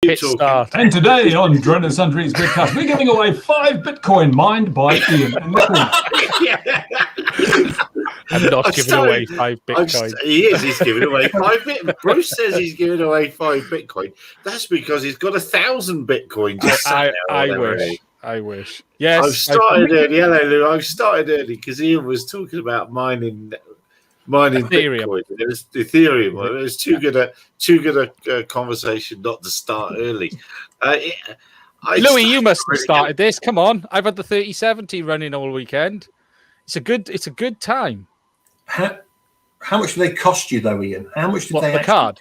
Hit start. And today on Drone and Sundry's Bitcast, we're giving away 5 Bitcoin mined by Ian. I'm not giving away 5 Bitcoin. He's giving away 5 Bitcoin. Bruce says he's giving away 5 Bitcoin. That's because he's got 1,000 Bitcoin. I wish. Yes. I've started early. Hello, Lou. I've started early because Ian was talking about mining Ethereum. Bitcoin. It was Ethereum. It was too good a conversation not to start early. Louis, you must have started this. Come on, I've had the 3070 running all weekend. It's a good time. How much do they cost you though, Ian? How much did they card?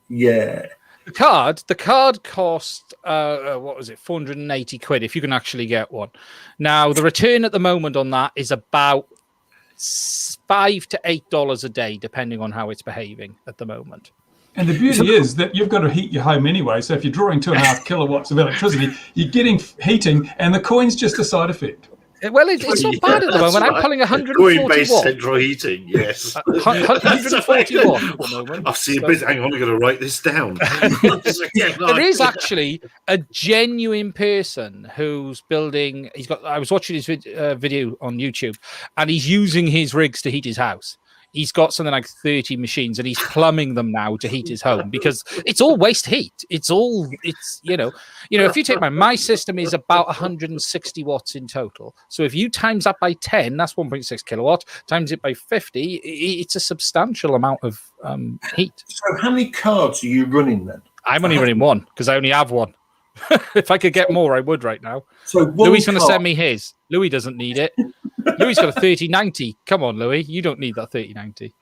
Yeah. The card cost what was it, 480 quid if you can actually get one. Now the return at the moment on that is about $5 to $8 a day, depending on how it's behaving at the moment. And the beauty is that you've got to heat your home anyway. So if you're drawing 2.5 kilowatts of electricity, you're getting heating, and the coin's just a side effect. Well, it's not bad at the moment. Right. I'm pulling 140 Coin-based watt. central heating, yes. 140 watt at the moment. I've seen a bit. Hang on, I'm going to write this down. There is actually a genuine person who's building. I was watching his video on YouTube, and he's using his rigs to heat his house. He's got something like 30 machines, and he's plumbing them now to heat his home because it's all waste heat. It's if you take my system is about 160 watts in total. So if you times that by 10, that's 1.6 kilowatt. Times it by 50, it's a substantial amount of heat. So how many cards are you running then? I'm only running one because I only have one. If I could get more, I would right now. So Louis going to send me his. Louis doesn't need it. Louis got a 3090. Come on, Louis. You don't need that 3090.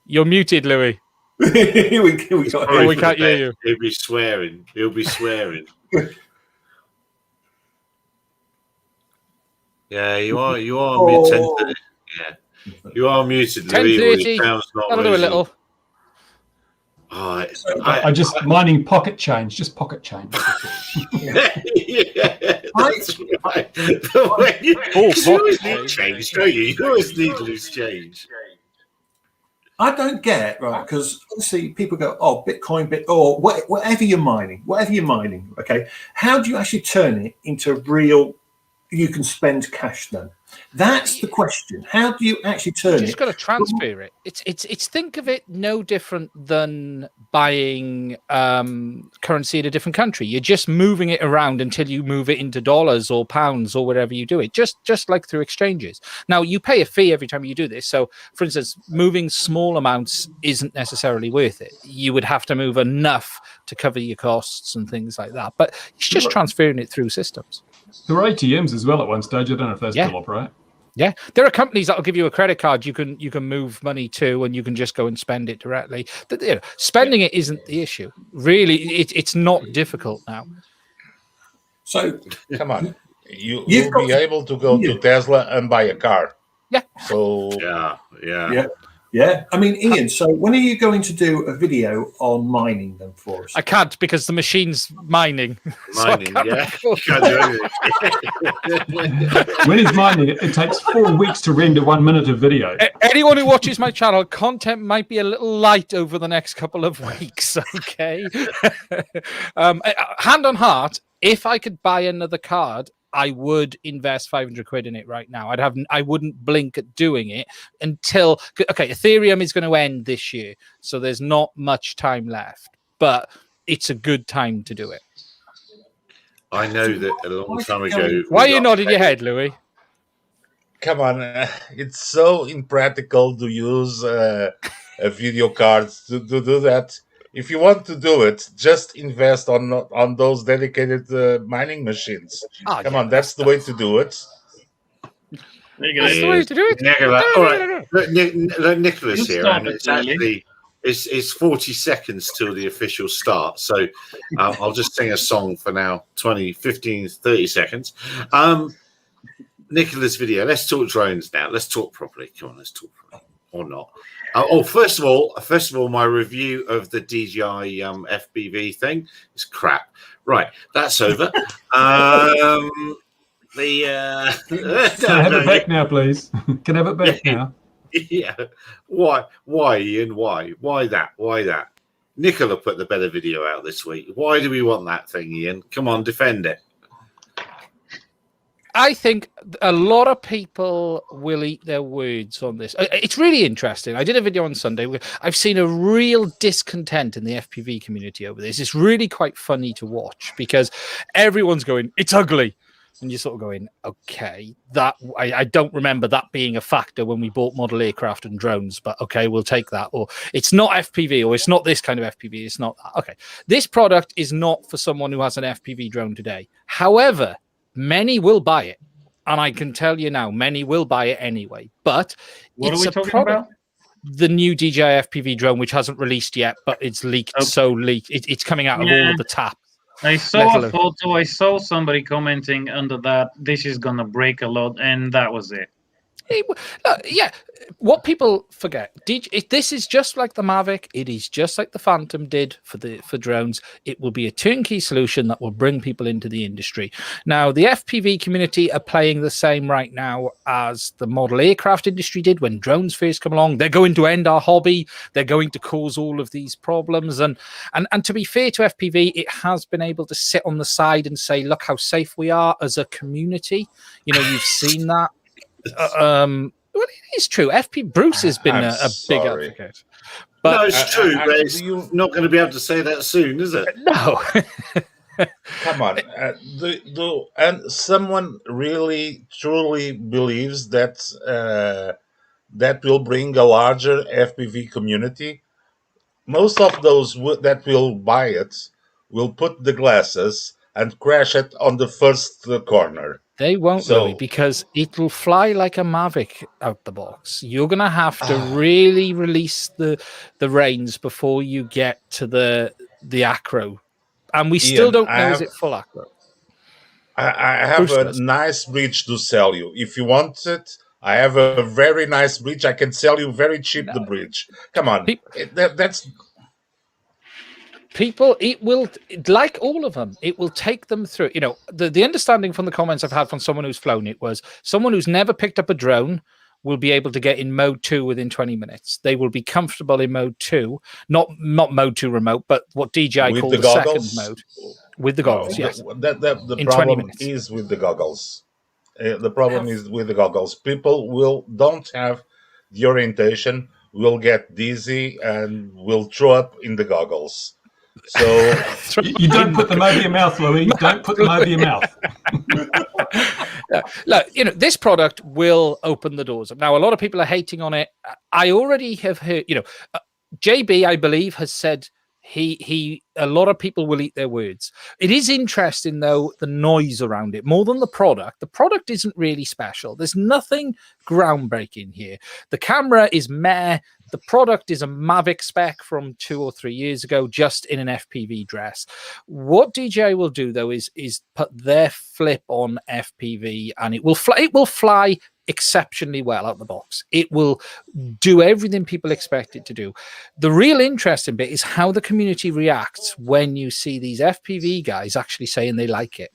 You're muted, Louis. we can't hear you. He'll be swearing. Yeah, you are muted. Yeah, you are muted, Louis. 10:30. I'll do a little. Oh, I just mining pocket change, just pocket change. That's right. You always need change, don't you? You always need loose change. I don't get right because obviously people go, oh, Bitcoin, or whatever you're mining. Okay, how do you actually turn it into real? You can spend cash then. That's the question. How do you actually turn it? You just got to transfer it. It's think of it no different than buying currency in a different country. You're just moving it around until you move it into dollars or pounds or whatever you do it. Just like through exchanges. Now you pay a fee every time you do this. So, for instance, moving small amounts isn't necessarily worth it. You would have to move enough to cover your costs and things like that. But it's just transferring it through systems. There were ATMs as well at one stage. I don't know if those still operate. Yeah, there are companies that will give you a credit card you can move money to, and you can just go and spend it directly. Spending it isn't the issue. Really, it's not difficult now. So come on, you'll be able to go to Tesla and buy a car. Yeah. So yeah. I mean, Ian, so when are you going to do a video on mining then for us? I can't because the machine's mining. Mining, yeah. Can't do anything. When he's mining, it takes 4 weeks to render 1 minute of video. Anyone who watches my channel, content might be a little light over the next couple of weeks, okay? Hand on heart, if I could buy another card, I would invest 500 quid in it right now. I wouldn't blink at doing it until, Ethereum is going to end this year. So there's not much time left, but it's a good time to do it. I know that a long time ago. Why are you nodding your head, Louis? Come on. It's so impractical to use a video card to do that. If you want to do it, just invest on those dedicated mining machines. Come on, that's the way to do it. That's the way to do it. All right, Nicholas here, and it's actually it's 40 seconds till the official start. So I'll just sing a song for now, 20, 15, 30 seconds. Nicholas' video. Let's talk drones now. Let's talk properly. Come on, let's talk properly. Or not. First of all, my review of the DJI FPV thing is crap. Right, that's over. Can I have it back now, please? Can I have it back now? Yeah. Why, Ian? Why that? Nicola put the better video out this week. Why do we want that thing, Ian? Come on, defend it. I think a lot of people will eat their words on this. It's really interesting. I did a video on Sunday. I've seen a real discontent in the FPV community over this. It's really quite funny to watch because everyone's going, it's ugly. And you're sort of going, okay, that I don't remember that being a factor when we bought model aircraft and drones, but okay, we'll take that. Or it's not FPV, or it's not this kind of FPV. It's not that. Okay. This product is not for someone who has an FPV drone today. However, many will buy it, and I can tell you now, many will buy it anyway. But what it's are we talking about? The new DJI FPV drone, which hasn't released yet, but it's leaked. Okay. So leaked, it's coming out of all of the taps. I saw a photo. I saw somebody commenting under that this is gonna break a lot, and that was it. Yeah, what people forget, this is just like the Mavic. It is just like the Phantom did for drones. It will be a turnkey solution that will bring people into the industry. Now, the FPV community are playing the same right now as the model aircraft industry did when drones first come along. They're going to end our hobby. They're going to cause all of these problems. And to be fair to FPV, it has been able to sit on the side and say, look how safe we are as a community. You know, you've seen that. Well, it is true. Bruce has been a big advocate. But no, it's true, but it's not going to be able to say that soon, is it? No. Come on. And someone really, truly believes that that will bring a larger FPV community. Most of those that will buy it will put the glasses and crash it on the first corner. They won't, Louis, because it will fly like a Mavic out the box. You're going to have to really release the reins before you get to the acro. And we still don't know, is it full acro? I have a nice bridge to sell you. If you want it, I have a very nice bridge. I can sell you very cheap the bridge. Come on. That's... People, it will, like all of them, it will take them through. You know, the understanding from the comments I've had from someone who's flown it was someone who's never picked up a drone will be able to get in mode 2 within 20 minutes. They will be comfortable in mode 2, not mode 2 remote, but what DJI called the second mode. With the goggles, yes. The problem is with the goggles. The problem is with the goggles. People don't have the orientation, will get dizzy, and will throw up in the goggles. So you don't put them over your mouth, Louis. Don't put them over your mouth. Look, you know, this product will open the doors. Now, a lot of people are hating on it. I already have heard, you know, JB, I believe, has said a lot of people will eat their words. It is interesting, though, the noise around it more than the product. The product isn't really special. There's nothing groundbreaking here. The camera is meh. The product is a Mavic spec from 2 or 3 years ago, just in an FPV dress. What DJI will do, though, is put their flip on FPV, and it will fly exceptionally well out the box. It will do everything people expect it to do. The real interesting bit is how the community reacts when you see these FPV guys actually saying they like it.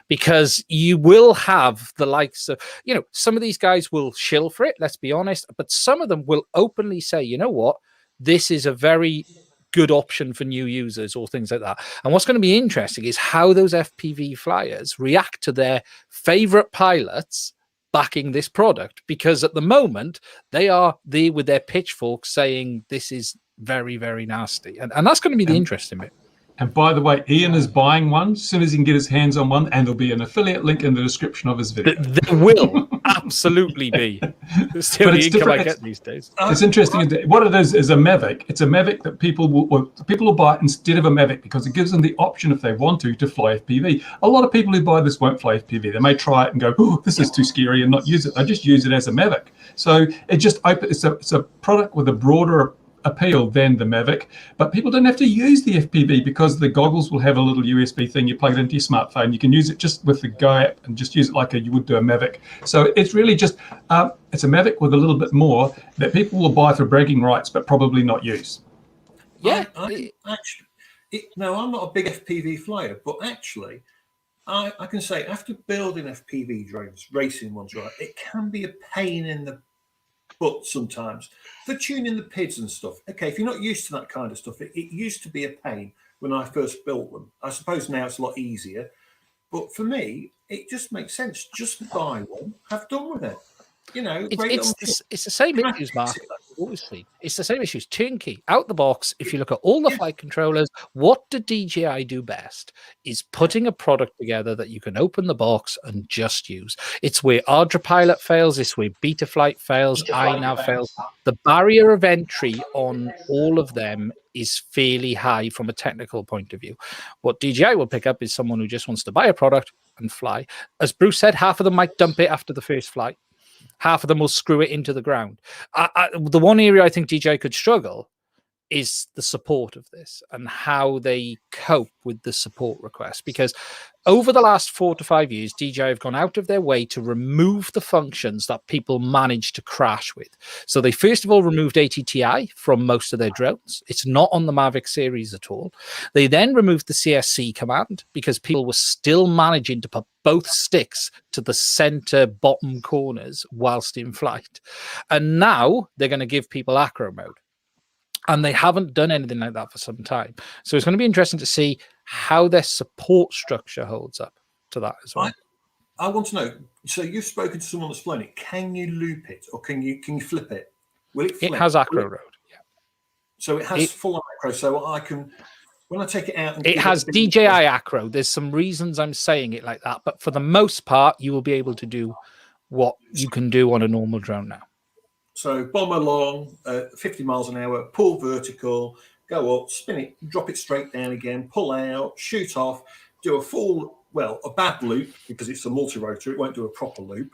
Because you will have the likes of, you know, some of these guys will shill for it, let's be honest, but some of them will openly say, you know what, this is a very good option for new users or things like that. And what's going to be interesting is how those FPV flyers react to their favorite pilots backing this product, because at the moment they are there with their pitchforks saying this is very, very nasty. And that's going to be the interesting bit. And by the way, Ian is buying one as soon as he can get his hands on one, and there'll be an affiliate link in the description of his video. There will absolutely be. It's the only income I get these days. It's interesting. What it is a Mavic. It's a Mavic that people will buy instead of a Mavic because it gives them the option, if they want to fly FPV. A lot of people who buy this won't fly FPV. They may try it and go, "Oh, this is too scary," and not use it. They just use it as a Mavic. So it just it's a product with a broader appeal than the Mavic, but people don't have to use the FPV because the goggles will have a little USB thing. You plug it into your smartphone. You can use it just with the Go app and just use it like you would do a Mavic. So it's really just it's a Mavic with a little bit more that people will buy for bragging rights, but probably not use. Yeah, no, I'm not a big FPV flyer, but actually, I can say after building FPV drones, racing ones, right, it can be a pain in the But sometimes for tuning the PIDs and stuff, okay, if you're not used to that kind of stuff, it used to be a pain when I first built them. I suppose now it's a lot easier. But for me, it just makes sense. Just buy one, have done with it. You know, it's the same issues, Mark. Obviously, it's the same issues. Turnkey, out the box. If you look at all the flight controllers, what do DJI do best is putting a product together that you can open the box and just use. It's where Autopilot fails. It's where Betaflight fails. iNav fails. The barrier of entry on all of them is fairly high from a technical point of view. What DJI will pick up is someone who just wants to buy a product and fly. As Bruce said, half of them might dump it after the first flight. Half of them will screw it into the ground. The one area I think DJI could struggle is the support of this and how they cope with the support requests. Because over the last 4 to 5 years, DJI have gone out of their way to remove the functions that people manage to crash with. So they first of all removed ATTI from most of their drones. It's not on the Mavic series at all. They then removed the CSC command because people were still managing to put both sticks to the center bottom corners whilst in flight. And now they're going to give people acro mode. And they haven't done anything like that for some time. So it's going to be interesting to see how their support structure holds up to that as well. I want to know, so you've spoken to someone that's flown it. Can you loop it or can you flip it? Will it flip? It has acro mode, yeah. So it has full acro, so I can, when I take it out... And it has DJI acro. There's some reasons I'm saying it like that, but for the most part, you will be able to do what you can do on a normal drone now. So bomb along, 50 miles an hour, pull vertical, go up, spin it, drop it straight down again, pull out, shoot off, do a full, well, a bad loop because it's a multi-rotor. It won't do a proper loop.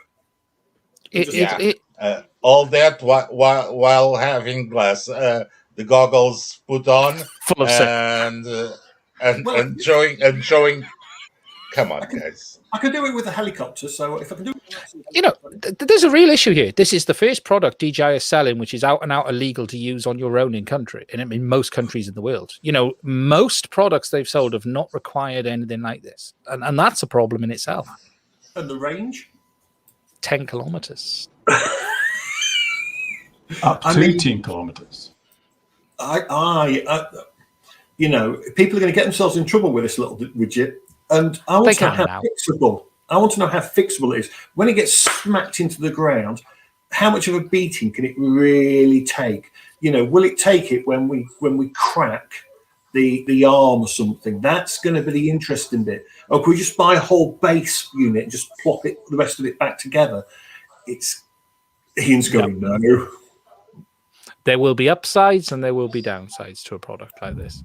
All that while having glass, the goggles put on, full of and enjoying. Come on, guys. I can do it with a helicopter, so if I can do it... You know, there's a real issue here. This is the first product DJI is selling, which is out and out illegal to use on your own in country, and in most countries in the world. You know, most products they've sold have not required anything like this, and that's a problem in itself. And the range? 10 kilometers. Up to 10 kilometers. You know, people are going to get themselves in trouble with this little widget. And I want to know how fixable. I want to know how fixable it is. When it gets smacked into the ground, how much of a beating can it really take? You know, will it take it when we crack the arm or something? That's going to be the interesting bit. Or can we just buy a whole base unit and just plop it, the rest of it back together? Ian's going, no. There will be upsides and there will be downsides to a product like this.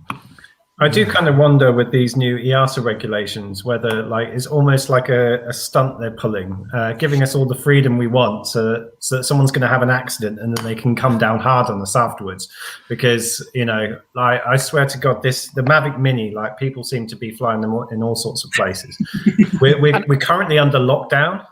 I do kind of wonder with these new EASA regulations whether like it's almost like a stunt they're pulling, giving us all the freedom we want so that someone's going to have an accident and then they can come down hard on us afterwards. Because, you know, like I swear to God, the Mavic Mini, like people seem to be flying them in all sorts of places. We're currently under lockdown.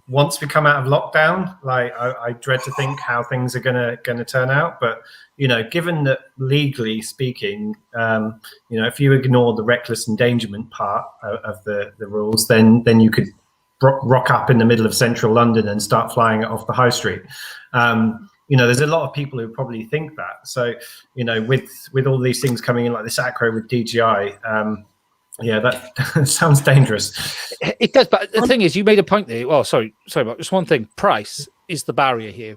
Once we come out of lockdown, like I dread to think how things are gonna turn out. But you know, given that legally speaking, you know, if you ignore the reckless endangerment part of the rules, then you could rock up in the middle of central London and start flying it off the high street. You know, there's a lot of people who probably think that. So you know, with all these things coming in like this acro with DJI. Yeah, that sounds dangerous. It does, but the thing is, you made a point there. Well, sorry, but just one thing. Price is the barrier here.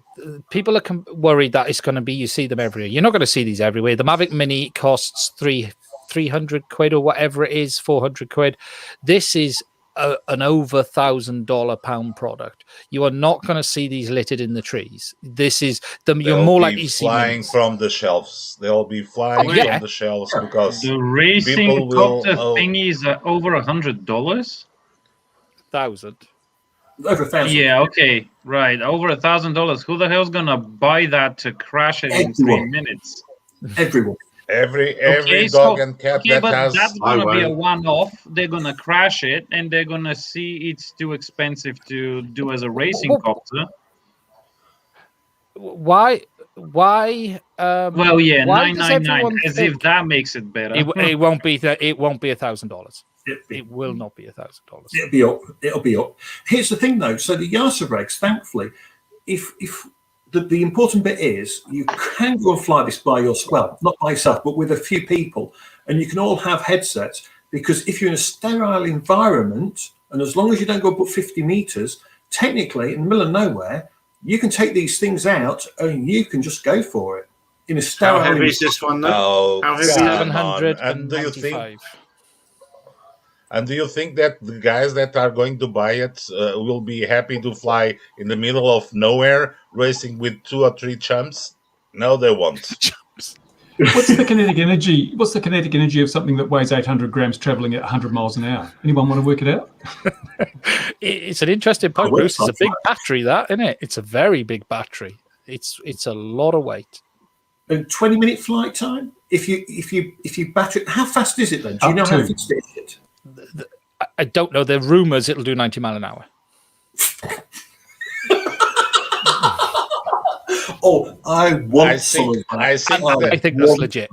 People are worried that it's going to be, you see them everywhere. You're not going to see these everywhere. The Mavic Mini costs 300 quid or whatever it is, 400 quid. This is an over £1,000 product. You are not going to see these littered in the trees. This is you're more likely to see flying from the shelves. They'll be flying from the shelves because the racing copter thingy is over $100. 1,000. Over 1,000. Yeah. Okay. Right. Over $1,000. Who the hell's gonna buy that to crash it in 3 minutes? Everyone. Every dog and cat that has. That's gonna be a one-off. They're gonna crash it, and they're gonna see it's too expensive to do as a racing copter. Why? Well, yeah, $999. As if that makes it better. It won't be that. It won't be $1,000. It will not be $1,000. It'll be up. Here's the thing, though. So the EASA regs, thankfully, if the important bit is you can go and fly this by yourself. Well, not by yourself, but with a few people, and you can all have headsets, because if you're in a sterile environment, and as long as you don't go above 50 meters, technically in the middle of nowhere, you can take these things out and you can just go for it in a sterile. How heavy is this one, though? Oh, How heavy? 795. And do you think that the guys that are going to buy it will be happy to fly in the middle of nowhere, racing with 2 or 3 chumps? No, they won't. What's the kinetic energy? What's the kinetic energy of something that weighs 800 grams traveling at 100 miles an hour? Anyone want to work it out? It's an interesting point, Bruce. It's a big battery, that, isn't it? It's a very big battery. It's a lot of weight. And 20-minute flight time. If you batter it, how fast is it then? Do you know how fast it is? I don't know. There are rumors it'll do 90 mile an hour. Oh, I think that's legit.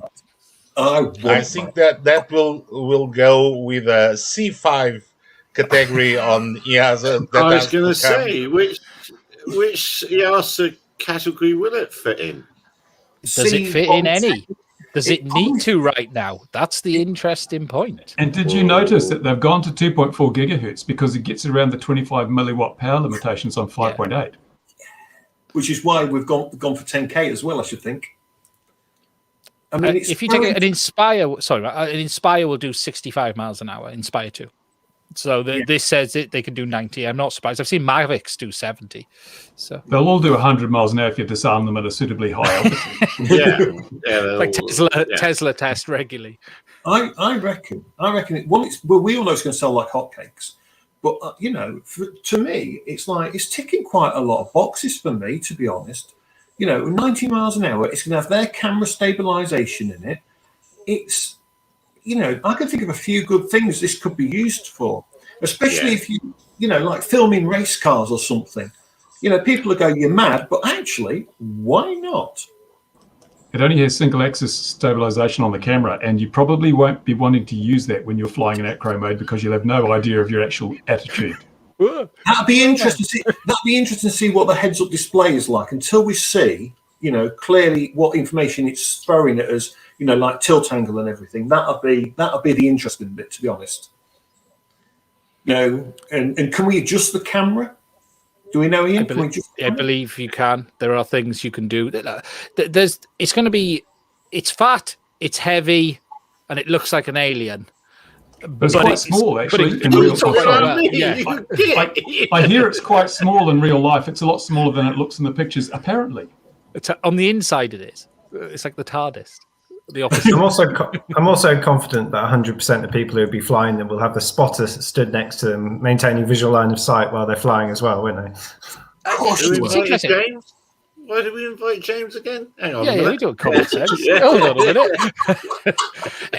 I think that will go with a C5 category on EASA. I was going to say, which EASA category will it fit in? Does it fit in any? Does it need to right now? That's the interesting point. And did you notice that they've gone to 2.4 gigahertz because it gets around the 25 milliwatt power limitations on 5.8? Yeah. Which is why we've gone for 10K as well, I should think. I mean, if you take an Inspire, an Inspire will do 65 miles an hour. Inspire 2. So this says they can do 90. I'm not surprised. I've seen Mavics do 70. So they'll all do 100 miles an hour if you disarm them at a suitably high altitude. Like Tesla test regularly. I reckon it. Well, we all know it's going to sell like hotcakes. But to me, it's ticking quite a lot of boxes for me, to be honest. 90 miles an hour. It's going to have their camera stabilization in it. It's I can think of a few good things this could be used for, especially if you like filming race cars or something. People will go, "You're mad," but actually, why not? It only has single axis stabilization on the camera, and you probably won't be wanting to use that when you're flying in acro mode because you'll have no idea of your actual attitude. That'd be interesting to see what the heads-up display is like until we see, clearly what information it's throwing at us. Like tilt angle and everything. That'll be the interesting bit, to be honest. And can we adjust the camera? Do we know, Ian? I believe you can. There are things you can do. It's going to be. It's fat. It's heavy, and it looks like an alien. But it's quite small, actually. In real life. I hear it's quite small in real life. It's a lot smaller than it looks in the pictures. Apparently, on the inside, it is. It's like the TARDIS. The opposite. I'm also confident that 100% of people who will be flying them will have the spotter stood next to them, maintaining visual line of sight while they're flying as well, won't they? It's interesting. James? Why did we invite James again? Hang on. We do a common sense. Hold on a minute.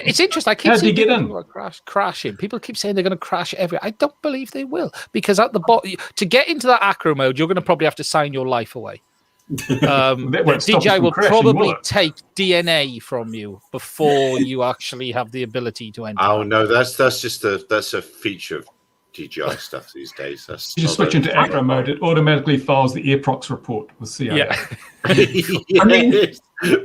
It's interesting. I keep seeing people crashing. People keep saying they're going to crash everywhere. I don't believe they will, because at the bottom, to get into that acro mode, you're going to probably have to sign your life away. DJI will probably take DNA from you before you actually have the ability to enter. Oh no, that's just a feature of DJI stuff these days. You just switch into acro mode; it automatically files the AirProx report with CIA. Yeah. I mean, it's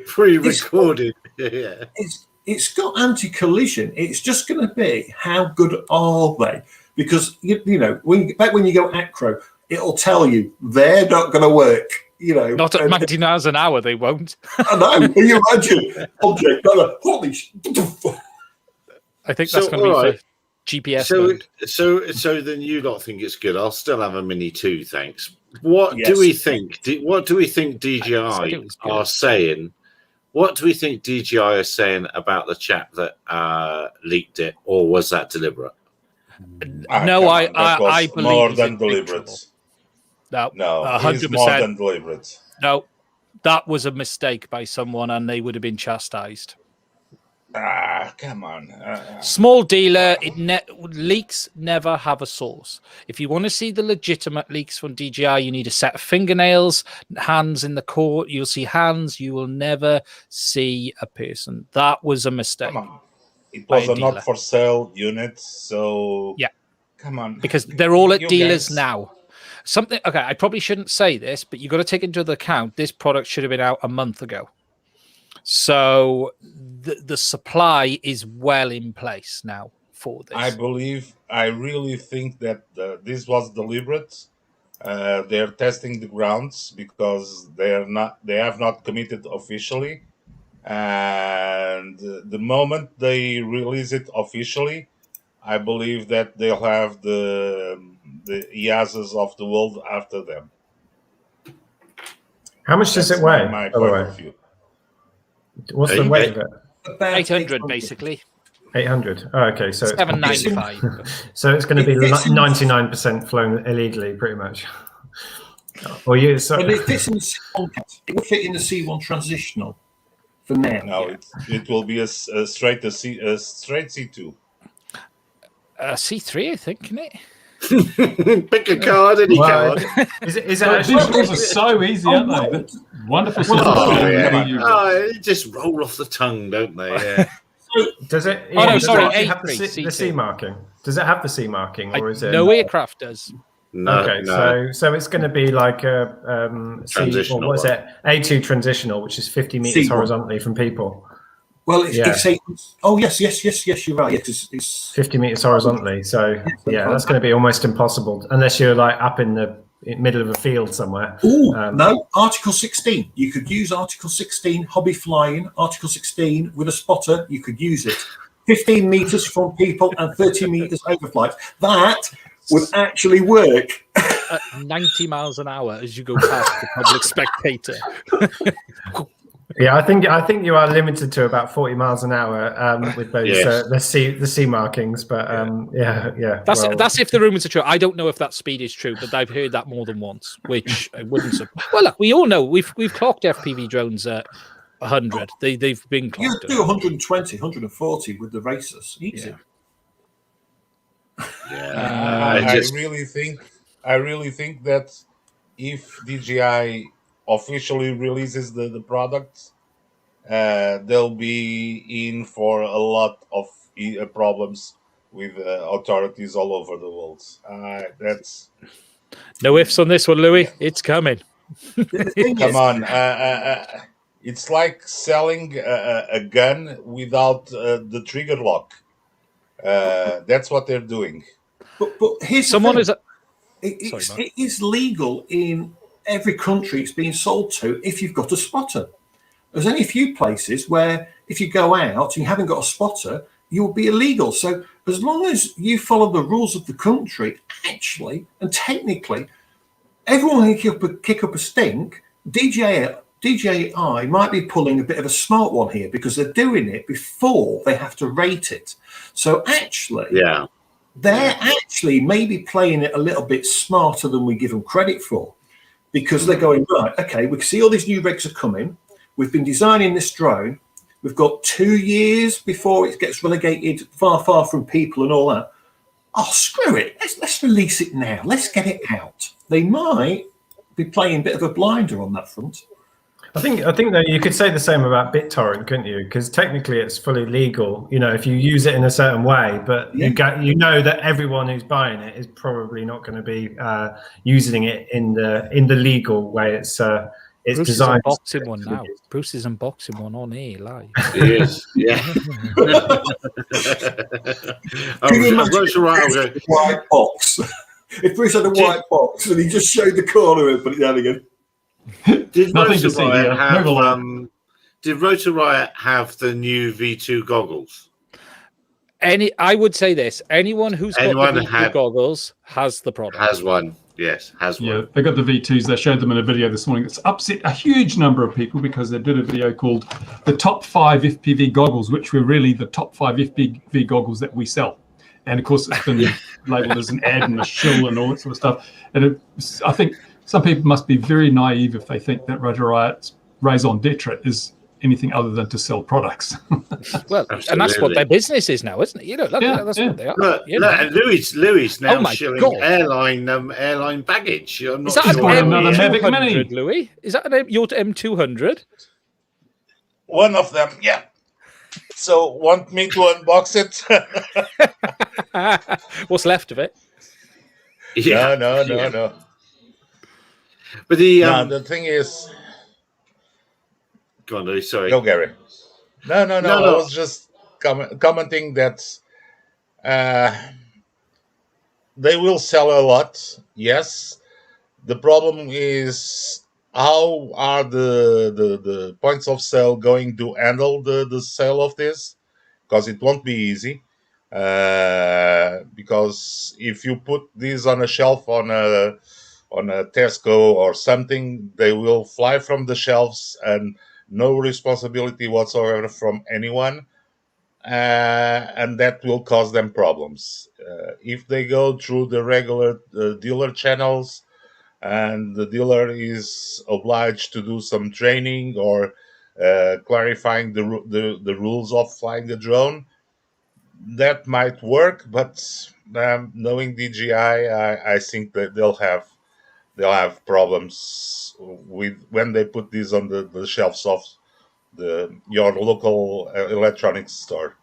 pre-recorded. It's got anti-collision. It's just going to be how good are they? Because when you go acro, it'll tell you they're not going to work. Not at 90 miles an hour, they won't. I know. Can you imagine? Object, holy I think that's going to be for GPS mode. So then you lot think it's good. I'll still have a Mini 2, thanks. What do we think? What do we think DJI are saying? What do we think DJI are saying about the chap that leaked it, or was that deliberate? I believe more than deliberate. No, 100%. More than deliberate. No, that was a mistake by someone, and they would have been chastised. Come on. Small dealer. Leaks never have a source. If you want to see the legitimate leaks from DJI, you need a set of fingernails, hands in the court. You'll see hands. You will never see a person. That was a mistake. Come on. It was a not for sale unit, so yeah. Come on. Because they're all at dealers now. something. Okay, I probably shouldn't say this, but you've got to take into account this product should have been out a month ago. So the supply is well in place now for this. I really think that this was deliberate. They're testing the grounds because they have not committed officially, and the moment they release it officially, I believe that they'll have the EASAs of the world after them. How much does it weigh? My by the point way? of view. What's the weight of it? About 800 basically. 800. Oh, okay, so 795. so it's going to be It's in- 99% flown illegally, pretty much. Or you? So, But it fits in the C1, it will fit in the C1 transitional for now. No, it will be a straight C2. C3, I think, isn't it? Pick a card, any card. Is it But actually? these rules are so easy, aren't they? That's wonderful. Oh, system. yeah. They just roll off the tongue, don't they? Yeah. Does it? Oh, no, does sorry, it actually have the A3, C marking? Does it have the C marking, or is it? No aircraft does. No, Okay, no. so it's going to be like a Transitional what is it? A2 transitional, which is 50 meters C1. horizontally from people. Well, it's oh yes, you're right. Yeah, it's 50 meters horizontally. So yeah, that's going to be almost impossible unless you're like up in the middle of a field somewhere. no, Article 16. You could use Article 16 hobby flying. Article 16 with a spotter. You could use it. 15 meters from people and 30 meters over flights. That would actually work. At 90 miles an hour as you go past the public spectator. Yeah, I think you are limited to about 40 miles an hour with those the C markings. But yeah. That's if the rumors are true. I don't know if that speed is true, but I've heard that more than once, which I wouldn't. Well, look, we all know we've clocked FPV drones at 100. They've been You clocked. do 120, 140 with the racers. Easy. I really think that if DJI officially releases the product, they'll be in for a lot of problems with authorities all over the world. That's No ifs on this one, Louis. It's coming. come on. It's like selling a gun without the trigger lock. That's what they're doing. But here's Someone the is. thing. It is legal in every country it's being sold to if you've got a spotter. There's only a few places where if you go out and you haven't got a spotter, you'll be illegal. So as long as you follow the rules of the country, actually and technically, everyone can kick up a stink. DJI might be pulling a bit of a smart one here because they're doing it before they have to rate it. So actually, they're actually maybe playing it a little bit smarter than we give them credit for, because they're going, right, okay, we can see all these new regs are coming. We've been designing this drone. We've got 2 years before it gets relegated far, far from people and all that. Oh, screw it. Let's release it now. Let's get it out. They might be playing a bit of a blinder on that front. I think that you could say the same about BitTorrent, couldn't you? Because technically it's fully legal, if you use it in a certain way, but you know that everyone who's buying it is probably not going to be using it in the legal way. It's Bruce designed. is unboxing one now. Bruce is unboxing one on air live. He is, yeah. White box. If Bruce had a white box and he just showed the corner and put it down again. Did Nothing to see here. Move along. Did Rotor Riot have the new V2 goggles? I would say this: anyone who's got the V2 goggles has the product. Has one. Yes, has one. Yeah, they got the V2s. They showed them in a video this morning. It's upset a huge number of people because they did a video called "The Top 5 FPV Goggles," which were really the top 5 FPV goggles that we sell. And of course, it's been labeled as an ad and a shill and all that sort of stuff. And I think some people must be very naive if they think that Rotor Riot's raison d'etre is anything other than to sell products. Well, absolutely. And that's what their business is now, isn't it? That's what they are. Look, and Louis now showing airline baggage. I'm not is that sure an another Mavic M200, Mini? Louis? Is that your M200? One of them, yeah. So, want me to unbox it? What's left of it? No. But the the thing is, go on, Louis, sorry. go Gary. No. I was just commenting that they will sell a lot. Yes. The problem is how are the points of sale going to handle the sale of this? Because it won't be easy. Because if you put these on a shelf on a Tesco or something, they will fly from the shelves and no responsibility whatsoever from anyone, and that will cause them problems. If they go through the regular dealer channels, and the dealer is obliged to do some training or clarifying the rules of flying the drone, that might work. But knowing DJI, I think that they'll have problems with when they put these on the shelves of your local electronics store.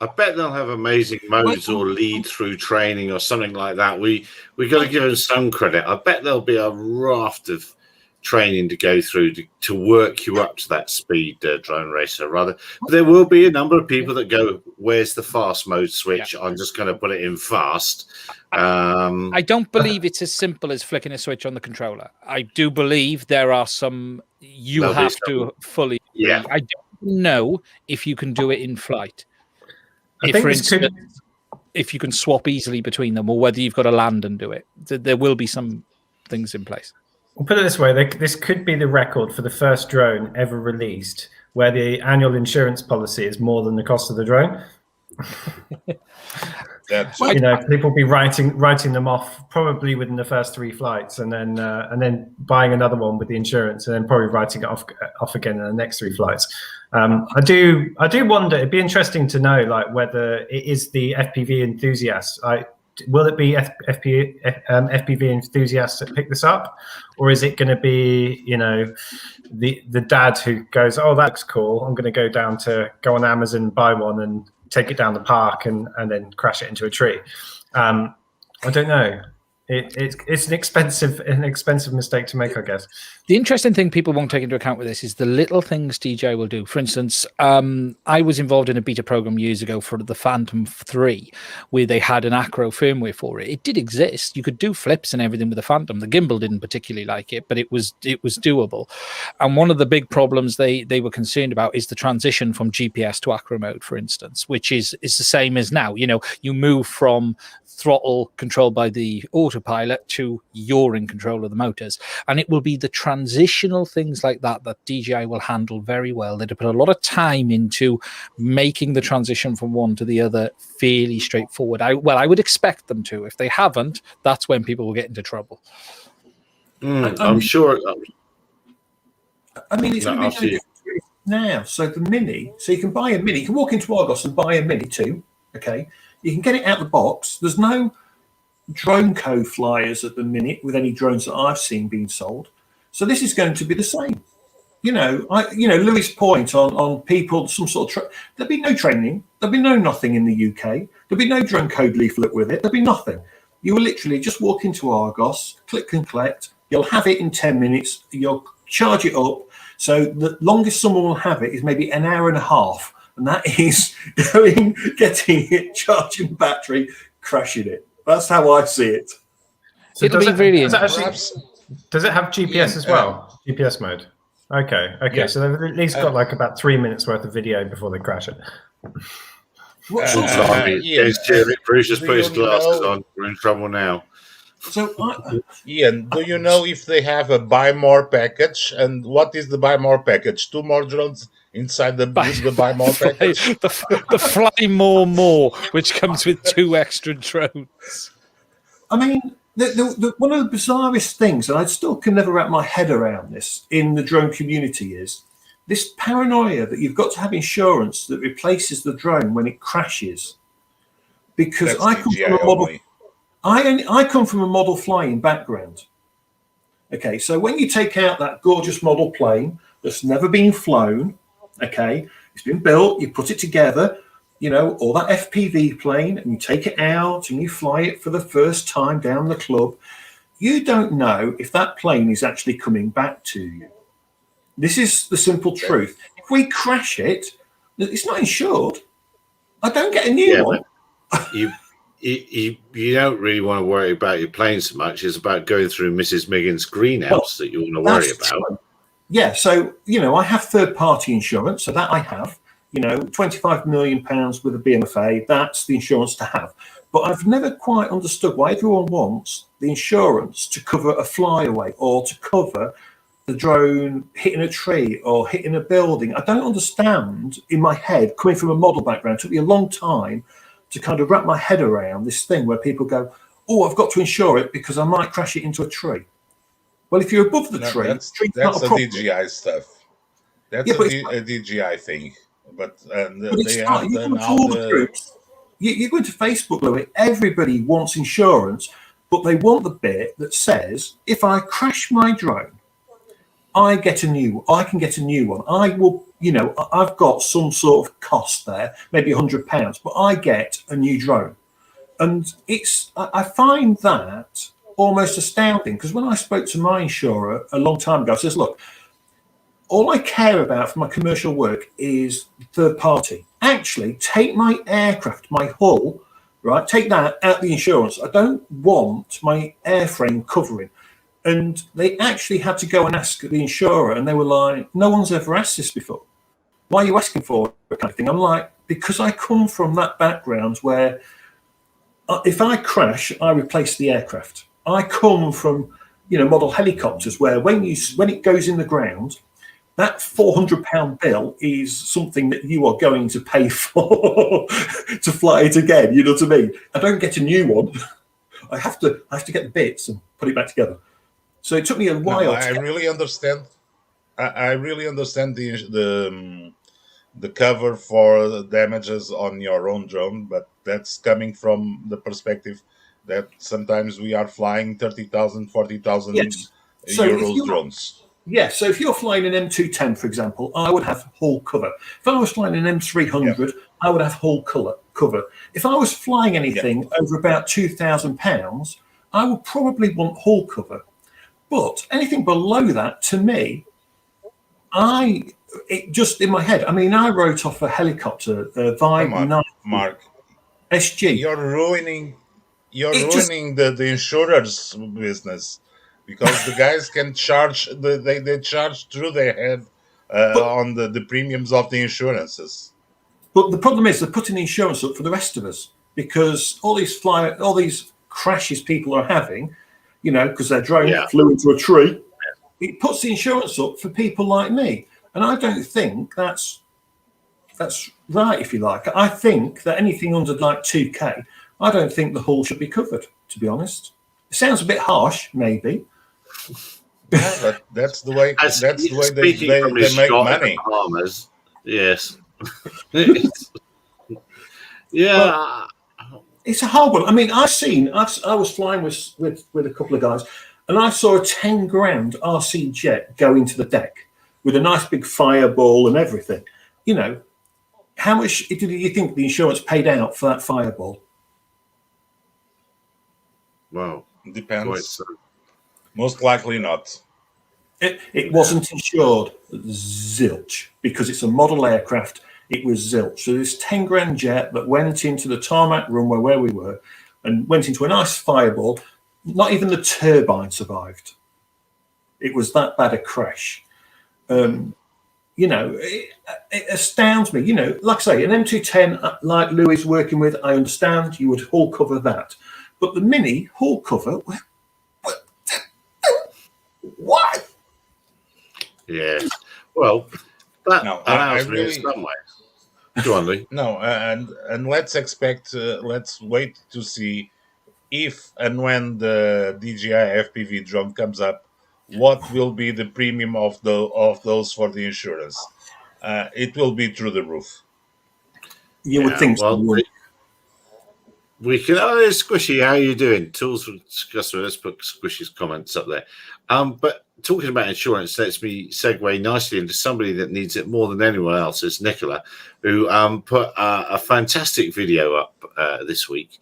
I bet they'll have amazing modes or lead through training or something like that. We got to give them some credit. I bet there'll be a raft of training to go through to work you up to that speed, drone racer. Rather, but there will be a number of people that go, "Where's the fast mode switch? I'm just going to put it in fast." I don't believe it's as simple as flicking a switch on the controller. I do believe there are some you have to fully. Yeah. I don't know if you can do it in flight. For instance, if you can swap easily between them, or whether you've got to land and do it, there will be some things in place. We'll put it this way: this could be the record for the first drone ever released, where the annual insurance policy is more than the cost of the drone. People will be writing them off probably within the first 3 flights, and then buying another one with the insurance, and then probably writing it off again in the next 3 flights. I do wonder. It'd be interesting to know, like, whether it is the FPV enthusiasts. Will it be FPV enthusiasts that pick this up, or is it going to be the dad who goes, "Oh, that looks cool. I'm going to go on Amazon, buy one, and take it down the park and then crash it into a tree." I don't know. It's an expensive mistake to make, I guess. The interesting thing people won't take into account with this is the little things DJI will do. For instance, I was involved in a beta program years ago for the Phantom 3, where they had an acro firmware for it. It did exist. You could do flips and everything with the Phantom. The gimbal didn't particularly like it, but it was doable. And one of the big problems they were concerned about is the transition from GPS to acro mode, for instance, which is the same as now. You move from throttle controlled by the autopilot to you're in control of the motors, and it will be the transitional things like that DJI will handle very well. They put a lot of time into making the transition from one to the other fairly straightforward. I would expect them to. If they haven't, that's when people will get into trouble. I'm sure. I mean, it's going to be now. So the Mini, so you can buy a Mini. You can walk into Argos and buy a Mini too. Okay, you can get it out of the box. There's no drone co flyers at the minute with any drones that I've seen being sold. So this is going to be the same. Louis' point on people, some sort of there'll be no training, there'll be no nothing in the UK, there'll be no drone code leaflet with it, there'll be nothing. You will literally just walk into Argos, click and collect. You'll have it in 10 minutes. You'll charge it up. So the longest someone will have it is maybe an hour and a half, and that is getting it, charging battery, crashing it. That's how I see it. So It'll be really interesting. Does it have GPS as well? GPS mode. Okay. Yeah. So they've at least got like about 3 minutes worth of video before they crash it. Bruce just put his glasses on. We're in trouble now. So, Ian, do you know if they have a buy more package? And what is the buy more package? 2 more drones inside the buy more package? the fly more, which comes with 2 extra drones. I mean, one of the bizarrest things, and I still can never wrap my head around this in the drone community, is this paranoia that you've got to have insurance that replaces the drone when it crashes. Because I come from a model flying background. Okay, so when you take out that gorgeous model plane that's never been flown, okay, it's been built, you put it together, or that FPV plane, and you take it out and you fly it for the first time down the club, you don't know if that plane is actually coming back to you. This is the simple truth. If we crash it, it's not insured. I don't get a new one. You don't really want to worry about your plane so much. It's about going through Mrs. Miggin's greenhouse that you want to worry about. True. Yeah, so, I have third-party insurance, so that I have. £25 million with a BMFA, that's the insurance to have. But I've never quite understood why everyone wants the insurance to cover a flyaway or to cover the drone hitting a tree or hitting a building. I don't understand in my head, coming from a model background, it took me a long time to kind of wrap my head around this thing where people go, oh, I've got to insure it because I might crash it into a tree. Well, if you're above the tree, that's not a a problem. DJI stuff. That's a DJI thing. But it's not. You go into Facebook, Louis, everybody wants insurance, but they want the bit that says, if I crash my drone, I can get a new one. I will, I've got some sort of cost there, maybe £100, but I get a new drone. And I find that almost astounding, because when I spoke to my insurer a long time ago, I says, look, all I care about for my commercial work is third party. Actually, take my aircraft, my hull, right? Take that out of the insurance. I don't want my airframe covering. And they actually had to go and ask the insurer, and they were like, no one's ever asked this before. Why are you asking for it? Kind of thing. I'm like, because I come from that background where if I crash, I replace the aircraft. I come from, model helicopters where when it goes in the ground, that £400 bill is something that you are going to pay for to fly it again. You know what I mean? I don't get a new one. I have to get the bits and put it back together. So it took me a while. I really understand. I really understand the cover for the damages on your own drone, but that's coming from the perspective that sometimes we are flying 30,000, 40,000 euros drones. Yeah, so if you're flying an M210, for example, I would have hull cover. If I was flying an M300, I would have hull cover. If I was flying anything over about £2,000, I would probably want hull cover. But anything below that, to me, it just in my head. I mean, I wrote off a helicopter, Vibe 9 Mark SG. You're ruining the insurer's business, because the guys can charge they charge through their head on the premiums of the insurances. But the problem is they're putting the insurance up for the rest of us, because all these crashes people are having, because their drone flew into a tree. It puts the insurance up for people like me, and I don't think that's right. If you like, I think that anything under like 2K, I don't think the hull should be covered. To be honest, it sounds a bit harsh, maybe. Yeah, but that's the way. That's the way they make money. Farmers, yes. Yeah. Well, it's a hard one. I mean, I was flying with a couple of guys, and I saw a 10 grand RC jet go into the deck with a nice big fireball and everything. How much did you think the insurance paid out for that fireball? Well, depends. Most likely not. It wasn't insured. Zilch, because it's a model aircraft. It was zilch. So this 10 grand jet that went into the tarmac runway where we were and went into a nice fireball, not even the turbine survived. It was that bad a crash. It astounds me. Like I say, an M210 like Louis working with, I understand you would hull cover that. But the Mini hull cover, what? Yeah. Well, that I really, in some ways. Go on, Lee. No, and let's wait to see if and when the DJI FPV drone comes up, what will be the premium of those for the insurance? It will be through the roof. You would think so. We can. Oh, there's Squishy. How are you doing? Tools for customer. Let's put Squishy's comments up there. But talking about insurance lets me segue nicely into somebody that needs it more than anyone else. Is Nicola, who put a fantastic video up this week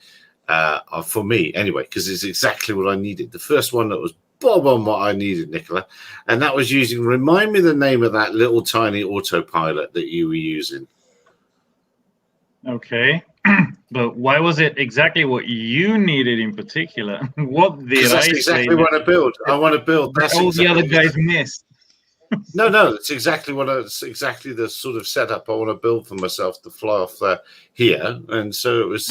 for me anyway, because it's exactly what I needed. The first one that was bob on what I needed, Nicola, and that was using, remind me the name of that little tiny autopilot that you were using. Okay. But why was it exactly what you needed in particular? What did That's I exactly say what I build. I want to build. that That's all exactly, the other guys missed? No, it's exactly it's exactly the sort of setup I want to build for myself to fly off here, and so it was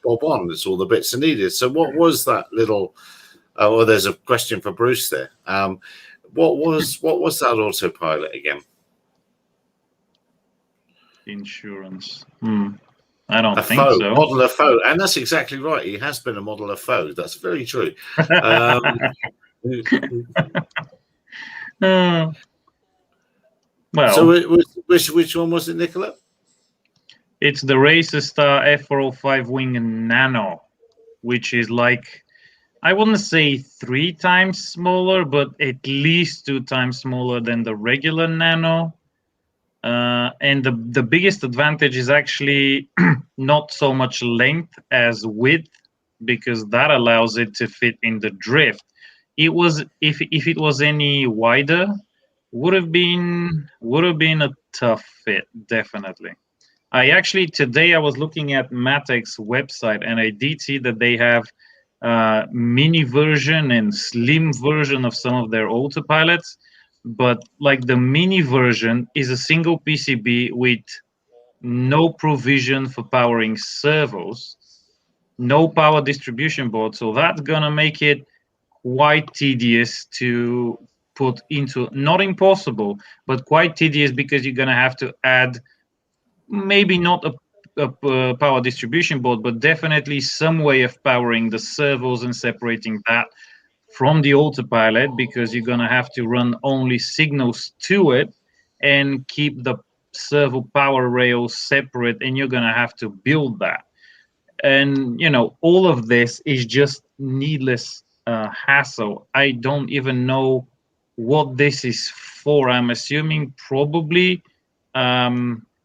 bob on. It's all the bits I needed. So what was that little? Well, there's a question for Bruce there. What was that autopilot again? Insurance. I don't A think foe, so. model of foe, and that's exactly right. He has been a model of foe. That's very true. Well, so which one was it, Nicola? It's the Racer Star F405 Wing Nano, which is like, I wouldn't say 3 times smaller, but at least 2 times smaller than the regular Nano. And the biggest advantage is actually not so much length as width, because that allows it to fit in the drift. It was, if it was any wider, would have been a tough fit, definitely. Today I was looking at Matek's website, and I did see that they have mini version and slim version of some of their autopilots, but like the mini version is a single PCB with no provision for powering servos, no power distribution board, so that's gonna make it quite tedious to put into, not impossible, but quite tedious, because you're gonna have to add maybe not a power distribution board, but definitely some way of powering the servos and separating that from the autopilot, because you're going to have to run only signals to it and keep the servo power rails separate, and you're going to have to build that. And, all of this is just needless hassle. I don't even know what this is for. I'm assuming probably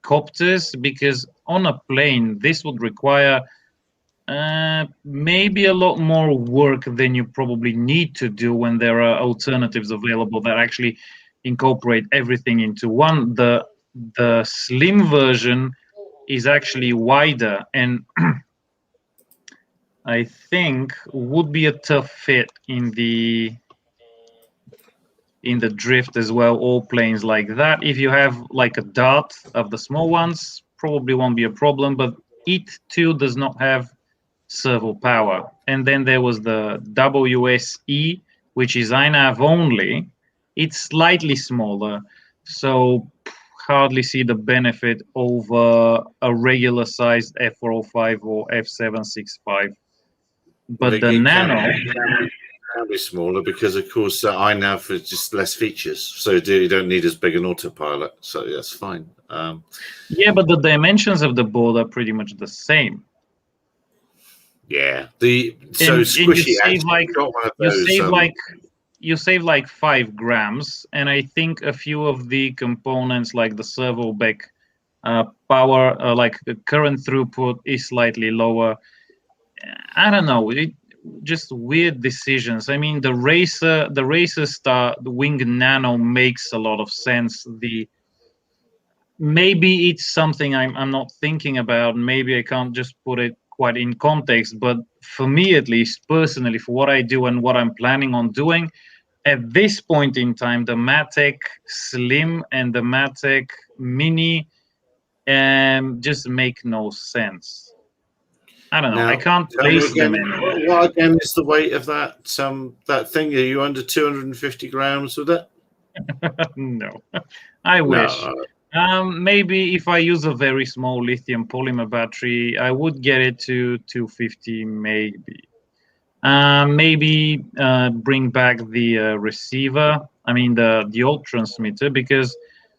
copters, because on a plane this would require maybe a lot more work than you probably need to do when there are alternatives available that actually incorporate everything into one. The slim version is actually wider, and I think would be a tough fit in the drift as well, all planes like that. If you have like a Dart of the small ones, probably won't be a problem, but it too does not have servo power. And then there was the WSE, which is INAV only. It's slightly smaller, so hardly see the benefit over a regular sized F405 or F765. But the Nano can be smaller, because of course iNav is just less features, so you don't need as big an autopilot, so that's fine. Yeah, but the dimensions of the board are pretty much the same. Yeah, squishy. You save like 5 grams, and I think a few of the components like the servo back power, like the current throughput, is slightly lower. I don't know. Just weird decisions. I mean, the Racer Star, the Wing Nano makes a lot of sense. Maybe it's something I'm not thinking about. Maybe I can't just put it quite in context. But for me, at least personally, for what I do and what I'm planning on doing, at this point in time, the Matek Slim and the Matek Mini just make no sense. I don't know. Now, I can't place them anywhere. What again is the weight of that thing? Are you under 250 grams with it? No, I wish. Maybe if I use a very small lithium polymer battery, I would get it to 250, maybe. Maybe bring back the receiver. I mean the old transmitter, because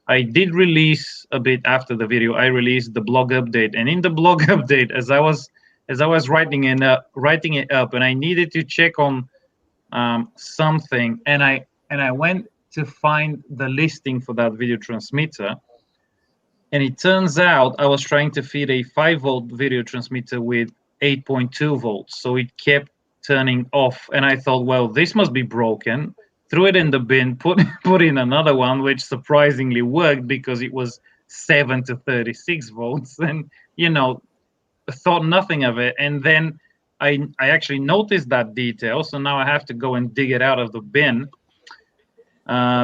I did release a bit after the video. I released the blog update, and in the blog update, as I was writing it up, and I needed to check on something, and I went to find the listing for that video transmitter, and it turns out I was trying to feed a 5-volt video transmitter with 8.2 volts, so it kept turning off. And I thought, well, this must be broken. Threw it in the bin, put in another one, which surprisingly worked because it was 7 to 36 volts, and thought nothing of it. And then I actually noticed that detail, so now I have to go and dig it out of the bin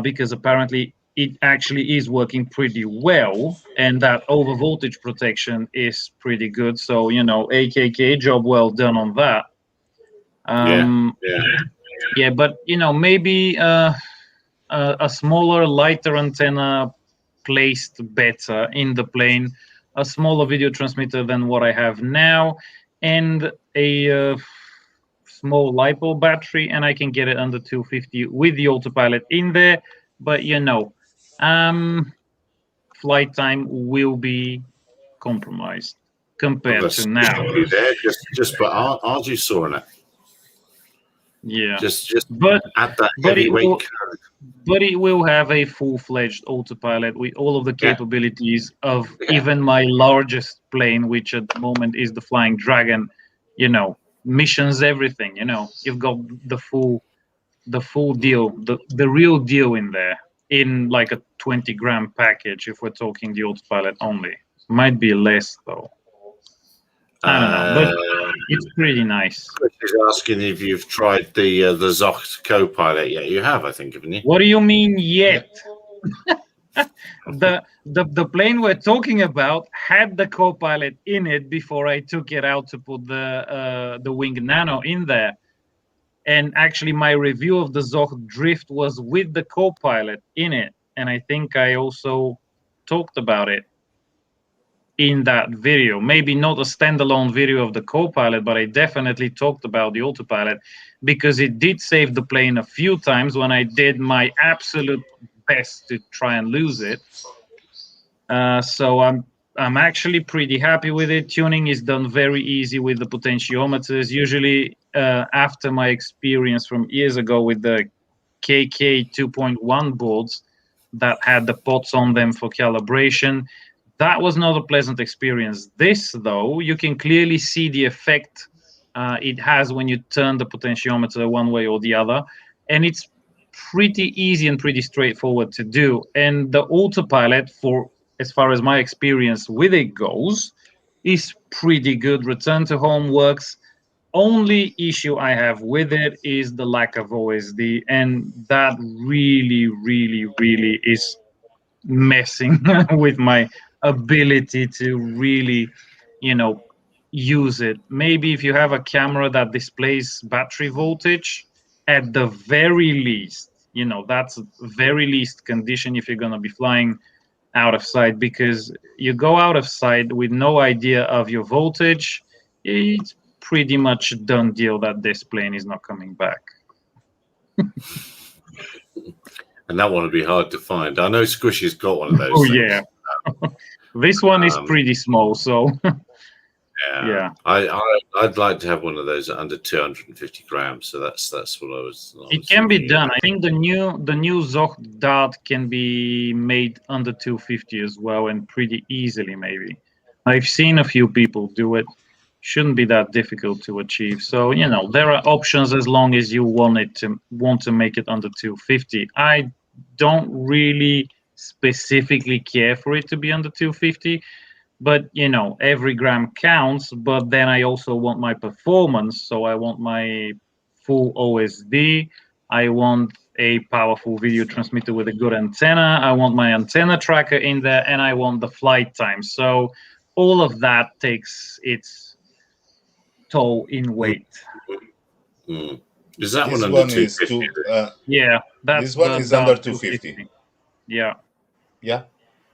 because apparently it actually is working pretty well, and that over voltage protection is pretty good. So AKK, job well done on that. Yeah, but maybe a smaller, lighter antenna placed better in the plane, a smaller video transmitter than what I have now, and a small LiPo battery, and I can get it under 250 with the autopilot in there. But flight time will be compromised compared to now. Just put RG saw in it. Yeah, just but add that heavyweight code. But it will have a full-fledged autopilot with all of the capabilities of even my largest plane, which at the moment is the Flying Dragon. Missions, everything. You've got the full deal, the real deal in there, in like a 20-gram package if we're talking the autopilot only. Might be less though. I don't know, but it's pretty nice. Chris is asking if you've tried the Zocht Copilot yet. You have, I think, haven't you? What do you mean yet? The plane we're talking about had the Copilot in it before I took it out to put the Wing Nano in there. And actually, my review of the Zocht Drift was with the Copilot in it, and I think I also talked about it in that video. Maybe not a standalone video of the Copilot, but I definitely talked about the autopilot because it did save the plane a few times when I did my absolute best to try and lose it. So I'm actually pretty happy with it. Tuning is done very easy with the potentiometers. Usually after my experience from years ago with the KK 2.1 boards that had the pots on them for calibration, that was not a pleasant experience. This, though, you can clearly see the effect it has when you turn the potentiometer one way or the other. And it's pretty easy and pretty straightforward to do. And the autopilot, for as far as my experience with it goes, is pretty good. Return to home works. Only issue I have with it is the lack of OSD. And that really, really, really is messing with my ability to really, use it. Maybe if you have a camera that displays battery voltage, at the very least, that's very least condition if you're going to be flying out of sight, because you go out of sight with no idea of your voltage, it's pretty much a done deal that this plane is not coming back. And that one would be hard to find. I know Squishy's got one of those. Oh, things. yeah. This one is pretty small, so yeah. I'd like to have one of those at under 250 grams. So that's what I was. It can be done. I think the new Zocht Dart can be made under 250 as well, and pretty easily. Maybe I've seen a few people do it. Shouldn't be that difficult to achieve. So there are options as long as you want to make it under 250. I don't really specifically care for it to be under 250, but every gram counts. But then I also want my performance, so I want my full OSD, I want a powerful video transmitter with a good antenna, I want my antenna tracker in there, and I want the flight time. So all of that takes its toll in weight. Is that This one under one is 250? Yeah, that's this one is under 250. Yeah,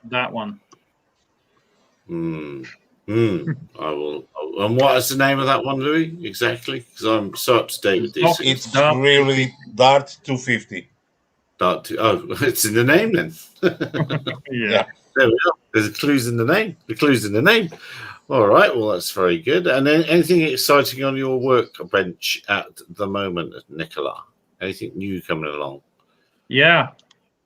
that one. I will. And what is the name of that one, Louis? Exactly, because I'm so up to date with this. It's really Dart 250. Dart. Oh, it's in the name then. Yeah. There we go. There's clues in the name. The clues in the name. All right. Well, that's very good. And then anything exciting on your workbench at the moment, Nicola? Anything new coming along? Yeah.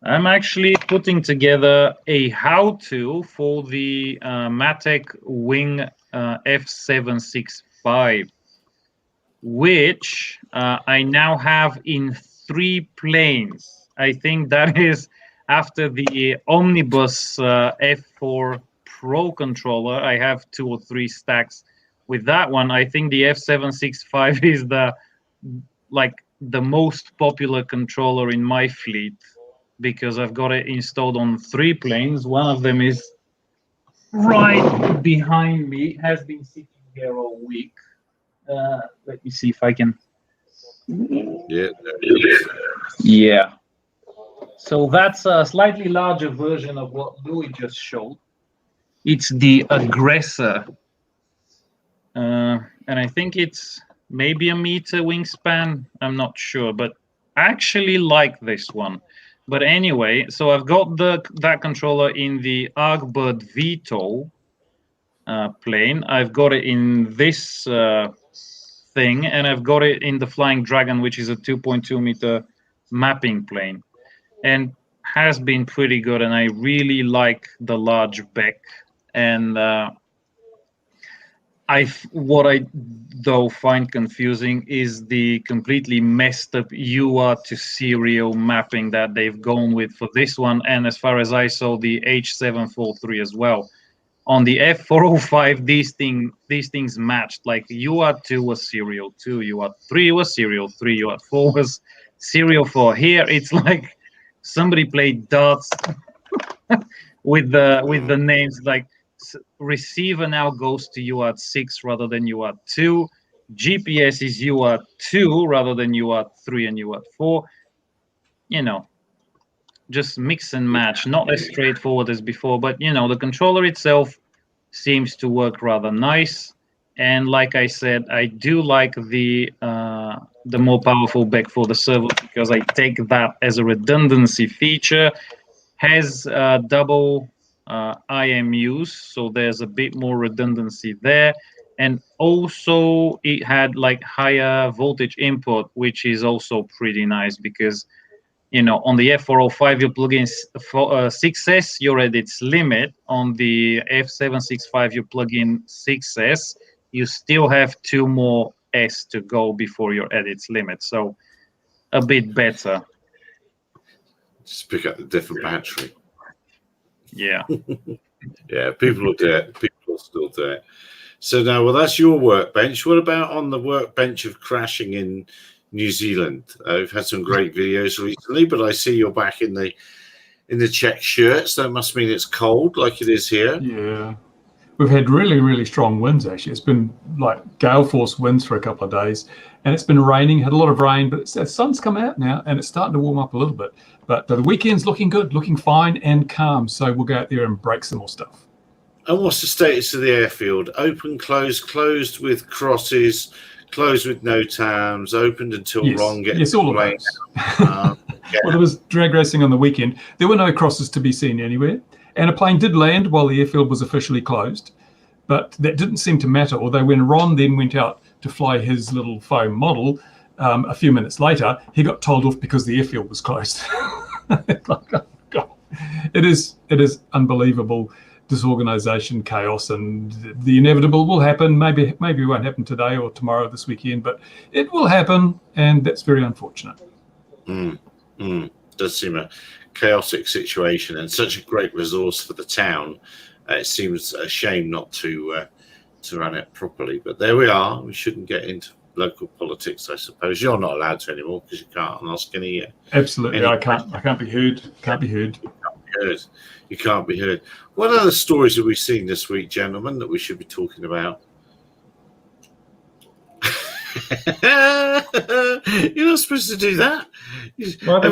I'm actually putting together a how-to for the Matek Wing F765 FPV-6X5, which I now have in 3 planes. I think that is after the Omnibus F4 Pro controller. I have 2 or 3 stacks with that one. I think the F765 is the most popular controller in my fleet, because I've got it installed on 3 planes. One of them is right behind me, has been sitting here all week. Let me see if I can. Yeah. Yeah. So that's a slightly larger version of what Louis just showed. It's the Aggressor. And I think it's maybe a meter wingspan. I'm not sure, but I actually like this one. But anyway, so I've got that controller in the Argbird VTOL plane. I've got it in this thing, and I've got it in the Flying Dragon, which is a 2.2 meter mapping plane, and has been pretty good. And I really like the large beck. And what I though find confusing is the completely messed up UART to serial mapping that they've gone with for this one, and as far as I saw, the H743 as well. On the F405, these things matched. Like UART2 was serial 2, UART3 was serial 3, UART4 was serial 4. Here it's like somebody played darts with the names. Like receiver now goes to UART6 rather than UART2. GPS is UART2 rather than UART3 and UART4. You know, just mix and match, not as straightforward as before. But you know, the controller itself seems to work rather nice. And like I said, I do like the more powerful back for the servo, because I take that as a redundancy feature. Has double IMUs, so there's a bit more redundancy there. And also it had like higher voltage input, which is also pretty nice, because you know, on the F405 you plug in 6S, you're at its limit. On the F765 you plug in 6S, you still have 2 more S to go before you're at its limit, so a bit better. Just pick up the different battery. Yeah. Yeah, people will do it. People will still do it. So now, well, that's your workbench. What about on the workbench of crashing in New Zealand? We've had some great videos recently, but I see you're back in the check shirt, so that must mean it's cold like it is here. Yeah. We've had really, really strong winds, actually. It's been like gale force winds for a couple of days, and it's been raining, had a lot of rain, but the sun's come out now, and it's starting to warm up a little bit. But the weekend's looking good, looking fine and calm, so we'll go out there and break some more stuff. And what's the status of the airfield? Open, closed with crosses, closed with no TAMs, opened until Ron gets yes, all of rain. those. Yeah. Well, there was drag racing on the weekend. There were no crosses to be seen anywhere. And a plane did land while the airfield was officially closed. But that didn't seem to matter. Although when Ron then went out to fly his little foam model, a few minutes later, he got told off because the airfield was closed. Like, oh, God. It is unbelievable disorganization, chaos, and the inevitable will happen. Maybe it won't happen today or tomorrow, this weekend, but it will happen, and that's very unfortunate. Does seem a chaotic situation and such a great resource for the town. It seems a shame not to run it properly, but there we are. We shouldn't get into local politics, I suppose. You're not allowed to anymore because you can't ask any. Absolutely, I can't be heard. Can't be heard. You can't be heard. What other stories have we seen this week, gentlemen, that we should be talking about? You're not supposed to do that. Well, there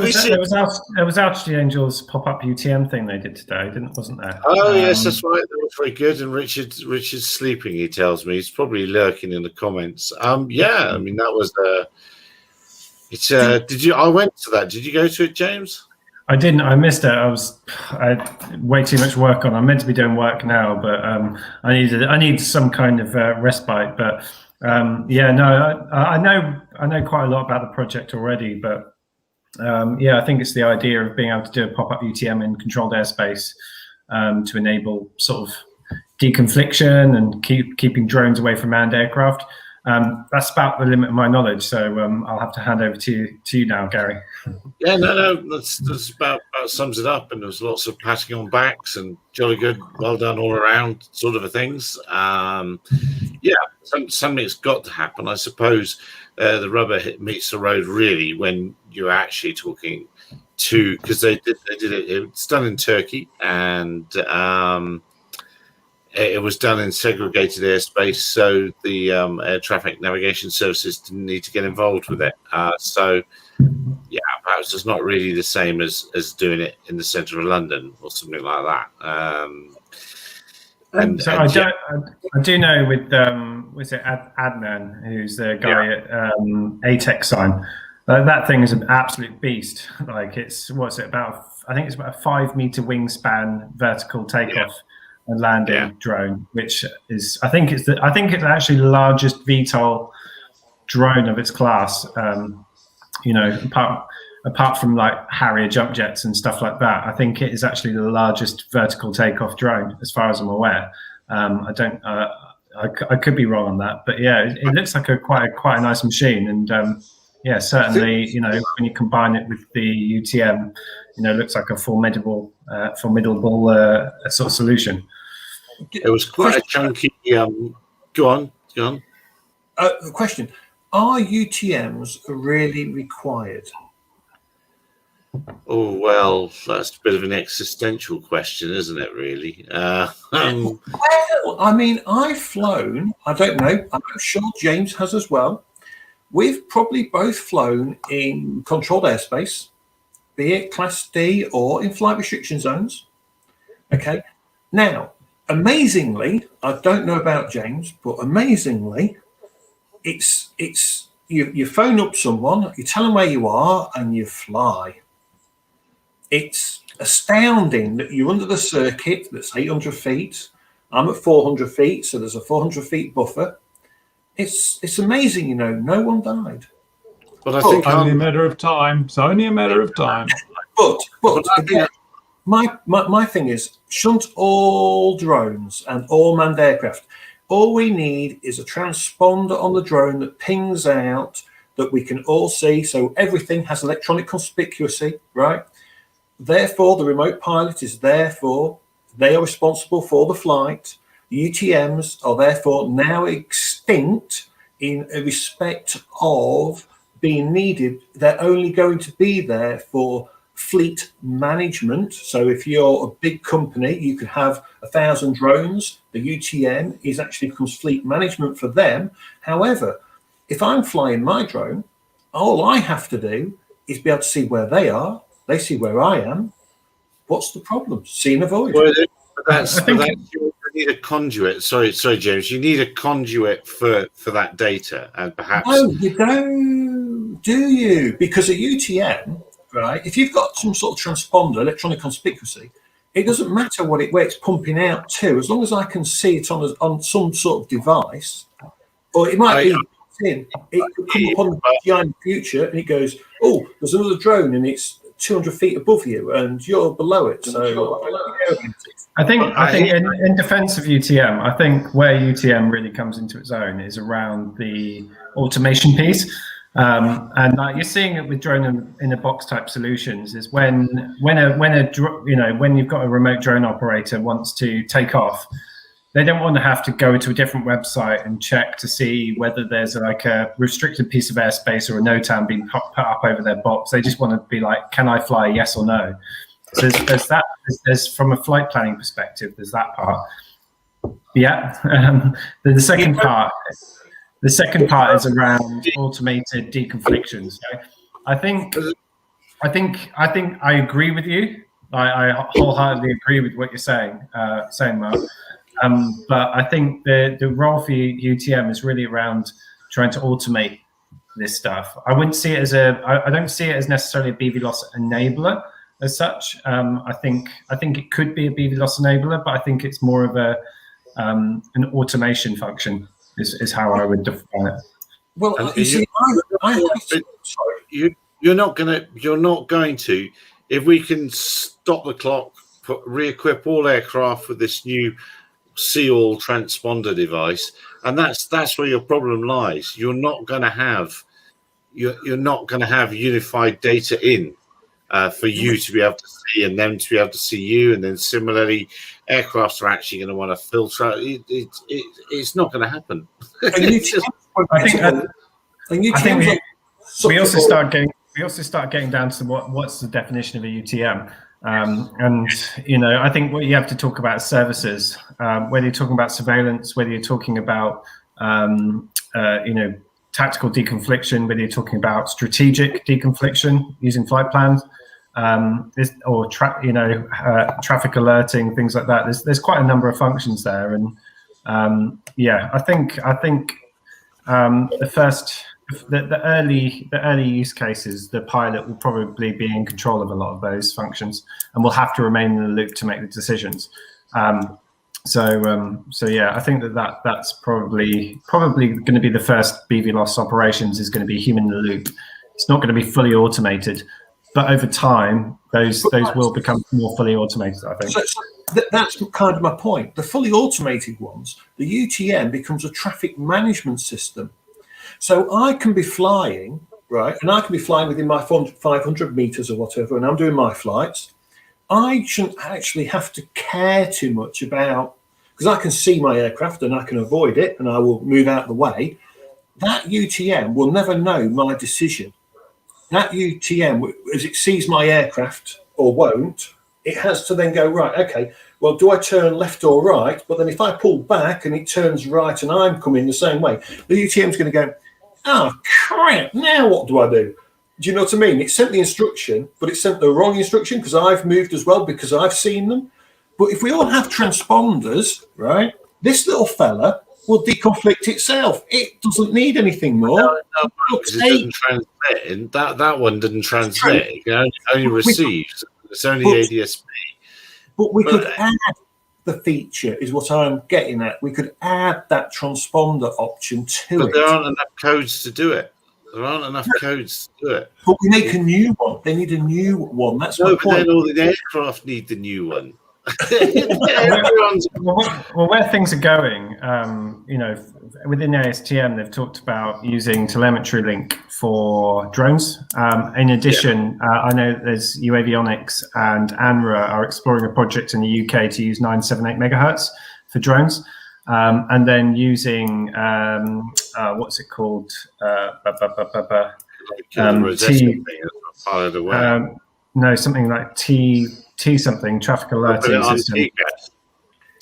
was Altitude Angels pop-up UTM thing they did today, wasn't there? Oh yes, that's right. That was very good. And Richard's sleeping. He tells me he's probably lurking in the comments. Yeah, I mean that was. Did you? I went to that. Did you go to it, James? I didn't. I missed it. I had way too much work on. I'm meant to be doing work now, but I need some kind of respite. But yeah, no, I know quite a lot about the project already. But yeah, I think it's the idea of being able to do a pop-up UTM in controlled airspace to enable sort of deconfliction and keeping drones away from manned aircraft. That's about the limit of my knowledge. So I'll have to hand over to you now, Gary. Yeah, no, that's about sums it up. And there's lots of patting on backs and jolly good, well done all around sort of a things. Something's got to happen. I suppose the rubber meets the road really when you're actually talking to, because they did it. It's done in Turkey, and it was done in segregated airspace, so the air traffic navigation services didn't need to get involved with it. So, yeah, perhaps it's not really the same as doing it in the centre of London or something like that. I do know with was it Adnan, who's the guy at ATEX sign. That thing is an absolute beast. Like it's about I think it's about a 5 meter wingspan vertical takeoff and landing drone, which is I think it's actually the largest VTOL drone of its class. Apart from like Harrier jump jets and stuff like that, I think it is actually the largest vertical takeoff drone, as far as I'm aware. I could be wrong on that, but yeah, it looks like quite a nice machine, and certainly, when you combine it with the UTM, it looks like a formidable sort of solution. It was quite a chunky. Go on. The question: are UTMs really required? Oh, well, that's a bit of an existential question, isn't it, really? Well, I mean, I've flown, I don't know, I'm sure James has as well. We've probably both flown in controlled airspace, be it Class D or in flight restriction zones. Okay. Now, amazingly, I don't know about James, but amazingly, it's you phone up someone, you tell them where you are, and you fly. It's astounding that you're under the circuit that's 800 feet. I'm at 400 feet, so there's a 400 feet buffer. It's amazing, no one died. But I think only a matter of time. It's only a matter of time. But again, my thing is, shunt all drones and all manned aircraft. All we need is a transponder on the drone that pings out that we can all see, so everything has electronic conspicuousy, right? Therefore, the remote pilot is they are responsible for the flight. UTMs are therefore now extinct in respect of being needed. They're only going to be there for fleet management. So if you're a big company, you could have 1,000 drones. The UTM becomes fleet management for them. However, if I'm flying my drone, all I have to do is be able to see where they are. They see where I am. What's the problem? See and avoid. Well, you need a conduit. Sorry, James. You need a conduit for that data, and perhaps. No, you don't, do you? Because a UTM, right? If you've got some sort of transponder, electronic conspicuousy, it doesn't matter where it's pumping out to, as long as I can see it on some sort of device, or it might be. It could come upon the DJI in the future, and it goes, "Oh, there's another drone, and it's 200 feet above you, and you're below it." So, I think in defence of UTM, I think where UTM really comes into its own is around the automation piece, and you're seeing it with drone in a box type solutions. Is when you've got a remote drone operator wants to take off. They don't want to have to go to a different website and check to see whether there's like a restricted piece of airspace or a NOTAM being put up over their box. They just want to be like, can I fly, yes or no? So there's that. There's from a flight planning perspective, there's that part. Yeah. The second part is around automated deconflictions. So I think I agree with you. I wholeheartedly agree with what you're saying, Mark. But I think the role for UTM is really around trying to automate this stuff. I don't see it as necessarily a BV loss enabler as such. I think it could be a BV loss enabler, but I think it's more of an automation function is how I would define it. Well, you're not going to, if we can stop the clock, re-equip all aircraft with this new see-all transponder device, and that's where your problem lies. You're not going to have unified data in for you to be able to see and them to be able to see you, and then similarly, aircrafts are actually going to want to filter. It's not going to happen. I think we also start getting down to what's the definition of a UTM. And I think what you have to talk about is services, whether you're talking about surveillance, whether you're talking about tactical deconfliction, whether you're talking about strategic deconfliction using flight plans, or traffic alerting, things like that. There's quite a number of functions there, and I think the early use cases, the pilot will probably be in control of a lot of those functions, and will have to remain in the loop to make the decisions. I think that's probably going to be the first BVLOS operations, is going to be human in the loop. It's not going to be fully automated, but over time, those will become more fully automated, I think. So that's kind of my point. The fully automated ones, the UTM becomes a traffic management system. So I can be flying, right, and I can be flying within my 500 meters or whatever, and I'm doing my flights. I shouldn't actually have to care too much about, because I can see my aircraft and I can avoid it and I will move out of the way. That UTM will never know my decision. That UTM, as it sees my aircraft or won't, it has to then go, right, okay, well, do I turn left or right? But then if I pull back and it turns right and I'm coming the same way, the UTM is going to go, oh, crap, now what do I do? Do you know what I mean? It sent the instruction, but it sent the wrong instruction because I've moved as well, because I've seen them. But if we all have transponders, right, this little fella will deconflict itself. It doesn't need anything more. No, because it doesn't transmit. That one didn't transmit. It only receives. It's only ADSB. But we could add the feature, is what I'm getting at. We could add that transponder option to it. But there aren't enough codes to do it. There aren't enough codes to do it. But we make a new one. They need a new one. That's my point. Then all the aircraft need the new one. Well, where things are going, within ASTM, they've talked about using telemetry link for drones. In addition, I know there's UAVionics and ANRA are exploring a project in the UK to use 978 megahertz for drones. And then using what's it called? Something like T something, traffic alerting system.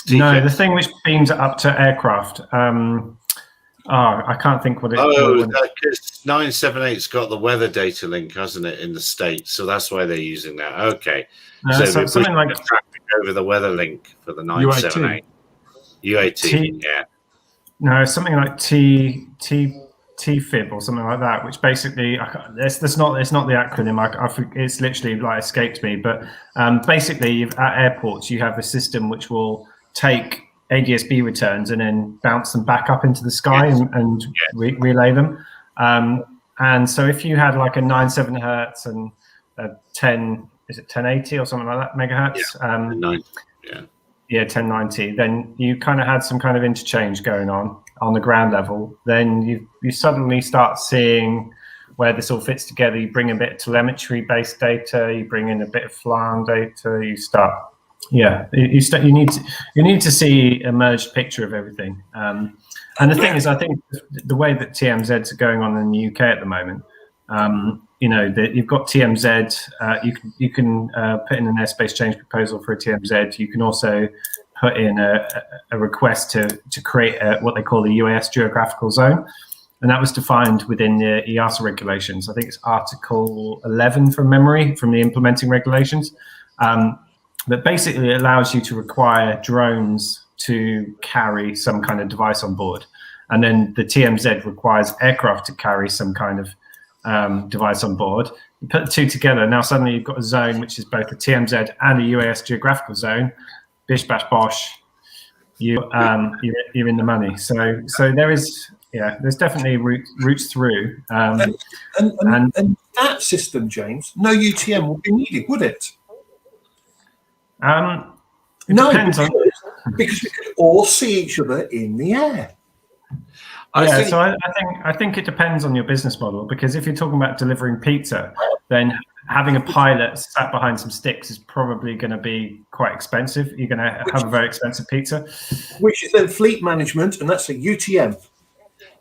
No, the thing which beams it up to aircraft. I can't think what it. Because 978's got the weather data link, hasn't it, in the States? So that's why they're using that. Okay, so something like traffic over the weather link for the 978. UAT, yeah. No, something like TFIB or something like that, which basically it's not the acronym. It's literally like escaped me. But basically, at airports, you have a system which will take ADSB returns and then bounce them back up into the sky and relay them. And so if you had like a 97 hertz and a 1080 or something like that megahertz. Yeah, 1090. Then you kind of had some kind of interchange going on the ground level. Then you suddenly start seeing where this all fits together. You bring a bit of telemetry-based data. You bring in a bit of fly-on data. You start, you need to see a merged picture of everything. And the thing is, I think the way that TMZs are going on in the UK at the moment. You've got TMZ. You can put in an airspace change proposal for a TMZ. You can also put in a request to create what they call the UAS geographical zone, and that was defined within the EASA regulations. I think it's Article 11 from memory, from the implementing regulations. That basically allows you to require drones to carry some kind of device on board, and then the TMZ requires aircraft to carry some kind of device on board. You put the two together, now suddenly you've got a zone which is both a TMZ and a UAS geographical zone. Bish bash bosh, you're in the money. So there is, there's definitely routes through. And that system, James, no UTM would be needed, would it? Depends on. because we could all see each other in the air. So I think it depends on your business model, because if you're talking about delivering pizza, then having a pilot sat behind some sticks is probably going to be quite expensive. You're going to have a very expensive pizza. Which is then fleet management, and that's a UTM.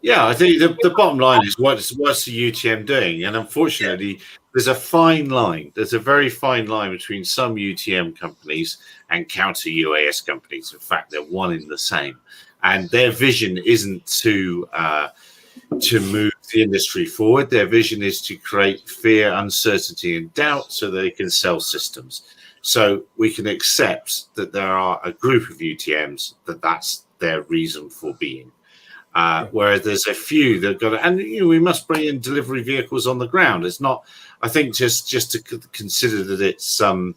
Yeah, I think the bottom line is what's the UTM doing? And unfortunately, there's a fine line. There's a very fine line between some UTM companies and counter UAS companies. In fact, they're one in the same. And their vision isn't to move the industry forward. Their vision is to create fear, uncertainty, and doubt so they can sell systems. So we can accept that there are a group of UTMs that's their reason for being. Whereas there's a few that got to, and we must bring in delivery vehicles on the ground. It's not, I think, just to consider that it's unmanned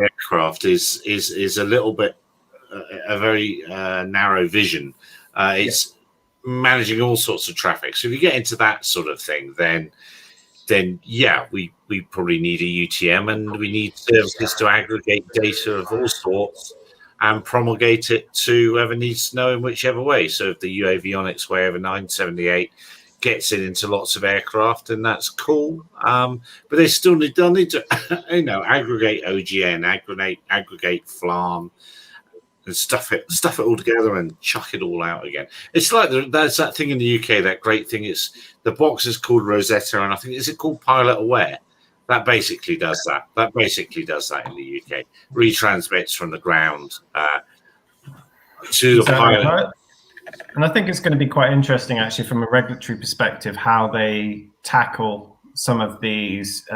aircraft is a little bit a very narrow vision. It's managing all sorts of traffic. So if you get into that sort of thing, then yeah, we probably need a UTM, and we need services to aggregate data of all sorts and promulgate it to whoever needs to know in whichever way. So if the avionics way over 978 gets it into lots of aircraft, and that's cool. But they still need to aggregate OGN, aggregate FLARM, and stuff it all together and chuck it all out again. It's like there's that thing in the UK, that great thing. It's the box is called Rosetta, and I think is it called Pilot Aware? That basically does that. That basically does that in the UK. Retransmits from the ground to the pilot. Right. And I think it's going to be quite interesting, actually, from a regulatory perspective, how they tackle some of these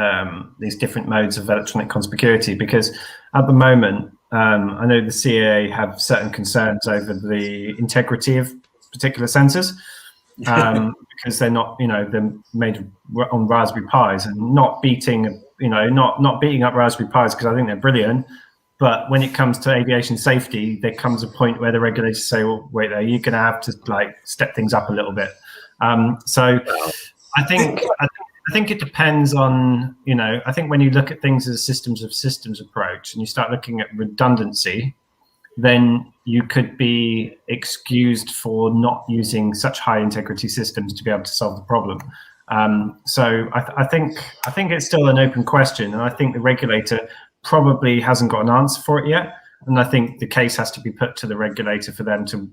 different modes of electronic conspicuity. Because at the moment, I know the CAA have certain concerns over the integrity of particular sensors. Because they're not, they're made on Raspberry Pis, and not beating up Raspberry Pis, because I think they're brilliant. But when it comes to aviation safety, there comes a point where the regulators say, "Well, wait there, you're going to have to step things up a little bit." So I think it depends on, I think when you look at things as a systems of systems approach, and you start looking at redundancy, then you could be excused for not using such high integrity systems to be able to solve the problem. So I think it's still an open question, and I think the regulator probably hasn't got an answer for it yet. And I think the case has to be put to the regulator for them to